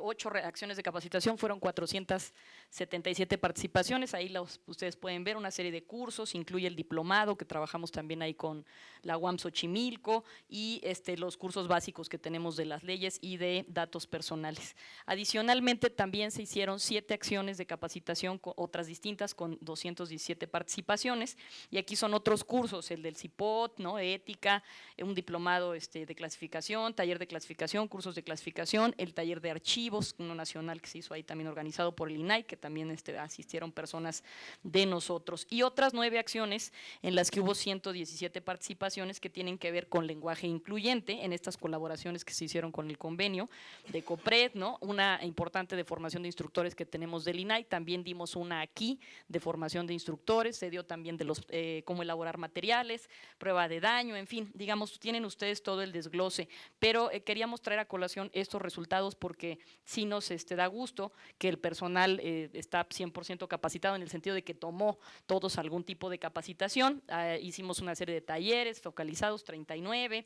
8 acciones de capacitación fueron 477 participaciones. Ahí ustedes pueden ver una serie de cursos, incluye el diplomado, que trabajamos también ahí con la UAM Xochimilco, y los cursos básicos que tenemos de las leyes y de datos personales. Adicionalmente, también se hicieron 7 acciones de capacitación, otras distintas, con 217 participaciones, y aquí son otros cursos, el del CIPOT, ¿no?, ética, un diplomado de clasificación, taller de clasificación, cursos de clasificación, el taller de archivos, uno nacional que se hizo ahí también organizado por el INAI, que también asistieron personas de nosotros, y otras 9 acciones en las que hubo 117 participaciones que tienen que ver con lenguaje incluyente en estas colaboraciones que se hicieron con el convenio de COPRED, ¿no?, una importante de formación de instructores que tenemos del INAI. También dimos una aquí de formación de instructores, se dio también de cómo elaborar materiales, prueba de daño, en fin, digamos, tienen ustedes todo el desglose, pero queríamos traer a colación estos resultados felicitamos porque sí nos da gusto que el personal está 100% capacitado en el sentido de que tomó todos algún tipo de capacitación. Hicimos una serie de talleres focalizados, 39,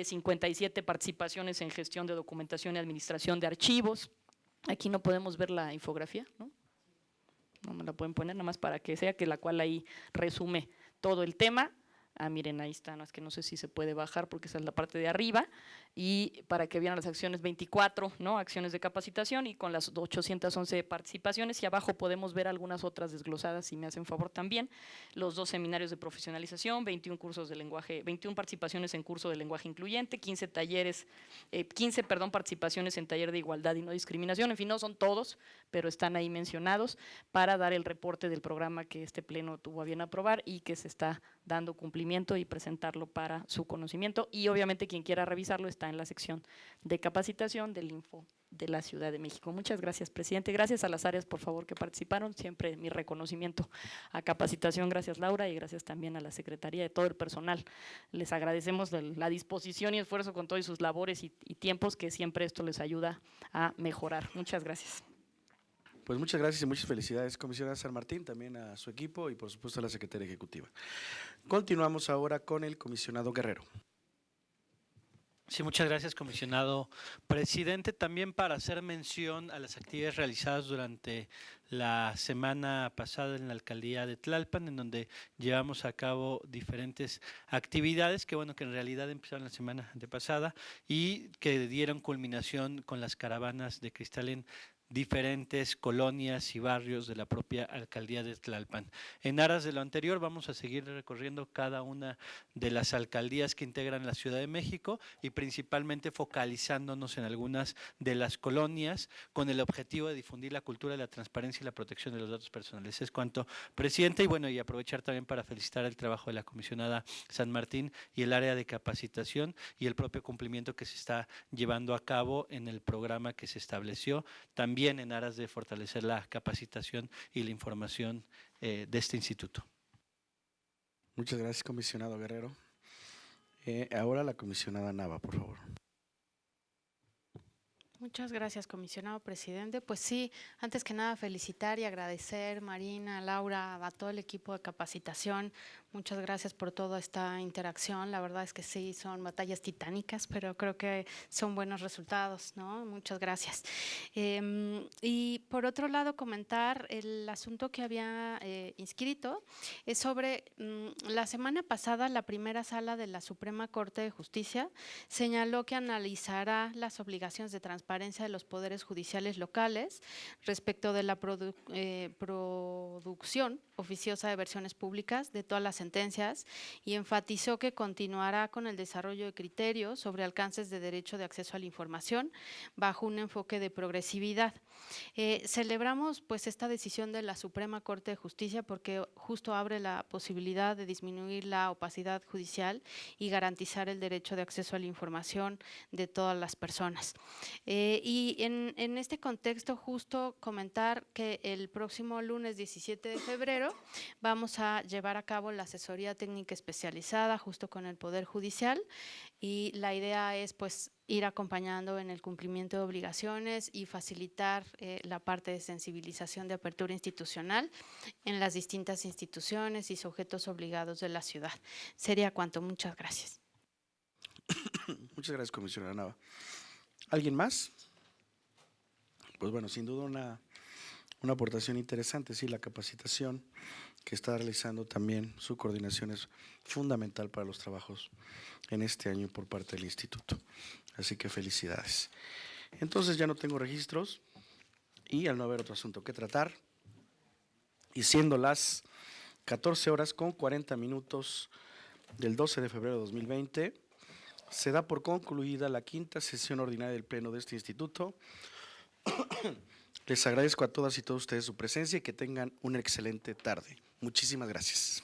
57 participaciones en gestión de documentación y administración de archivos. Aquí no podemos ver la infografía, ¿no? No me la pueden poner nada más para que sea, que la cual ahí resume todo el tema. Miren, ahí está, no es que no sé si se puede bajar porque esa es la parte de arriba, y para que vean las acciones 24, ¿no? Acciones de capacitación y con las 811 participaciones, y abajo podemos ver algunas otras desglosadas, si me hacen favor también, los 2 seminarios de profesionalización, 21 cursos de lenguaje, 21 participaciones en curso de lenguaje incluyente, 15 participaciones en taller de igualdad y no discriminación, en fin, no son todos, pero están ahí mencionados para dar el reporte del programa que este pleno tuvo a bien aprobar y que se está dando cumplimiento y presentarlo para su conocimiento, y obviamente quien quiera revisarlo está en la sección de capacitación del Info de la Ciudad de México. Muchas gracias, presidente. Gracias a las áreas, por favor, que participaron. Siempre mi reconocimiento a capacitación. Gracias, Laura, y gracias también a la Secretaría, de todo el personal. Les agradecemos la disposición y esfuerzo con todas sus labores y tiempos, que siempre esto les ayuda a mejorar. Muchas gracias. Pues muchas gracias y muchas felicidades, comisionada San Martín, también a su equipo y por supuesto a la Secretaría Ejecutiva. Continuamos ahora con el comisionado Guerrero. Sí, muchas gracias, comisionado presidente. También para hacer mención a las actividades realizadas durante la semana pasada en la alcaldía de Tlalpan, en donde llevamos a cabo diferentes actividades que, bueno, que en realidad empezaron la semana antepasada y que dieron culminación con las caravanas de cristal en diferentes colonias y barrios de la propia alcaldía de Tlalpan. En aras de lo anterior, vamos a seguir recorriendo cada una de las alcaldías que integran la Ciudad de México y principalmente focalizándonos en algunas de las colonias con el objetivo de difundir la cultura de la transparencia y la protección de los datos personales. Es cuanto, presidente, y bueno, y aprovechar también para felicitar el trabajo de la comisionada San Martín y el área de capacitación y el propio cumplimiento que se está llevando a cabo en el programa que se estableció, también en aras de fortalecer la capacitación y la información de este instituto. Muchas gracias, comisionado Guerrero. Ahora la comisionada Nava, por favor. Muchas gracias, comisionado presidente. Pues sí, antes que nada felicitar y agradecer, Marina, Laura, a todo el equipo de capacitación. Muchas gracias por toda esta interacción. La verdad es que sí, son batallas titánicas, pero creo que son buenos resultados, ¿no? Muchas gracias. Y por otro lado, comentar el asunto que había inscrito es sobre la semana pasada, la primera sala de la Suprema Corte de Justicia señaló que analizará las obligaciones de transparencia de los poderes judiciales locales respecto de la producción oficiosa de versiones públicas de todas las sentencias, y enfatizó que continuará con el desarrollo de criterios sobre alcances de derecho de acceso a la información bajo un enfoque de progresividad. Celebramos pues esta decisión de la Suprema Corte de Justicia porque justo abre la posibilidad de disminuir la opacidad judicial y garantizar el derecho de acceso a la información de todas las personas. Y en este contexto justo comentar que el próximo lunes 17 de febrero vamos a llevar a cabo la asesoría técnica especializada justo con el Poder Judicial, y la idea es pues ir acompañando en el cumplimiento de obligaciones y facilitar la parte de sensibilización de apertura institucional en las distintas instituciones y sujetos obligados de la ciudad. Sería cuanto. Muchas gracias. Muchas gracias, comisionada Nava. ¿Alguien más? Pues bueno, sin duda una aportación interesante, sí, la capacitación que está realizando también, su coordinación es fundamental para los trabajos en este año por parte del instituto. Así que felicidades. Entonces ya no tengo registros y al no haber otro asunto que tratar, y siendo las 14:40 del 12 de febrero de 2020, se da por concluida la 5ª sesión ordinaria del Pleno de este instituto. Les agradezco a todas y todos ustedes su presencia y que tengan una excelente tarde. Muchísimas gracias.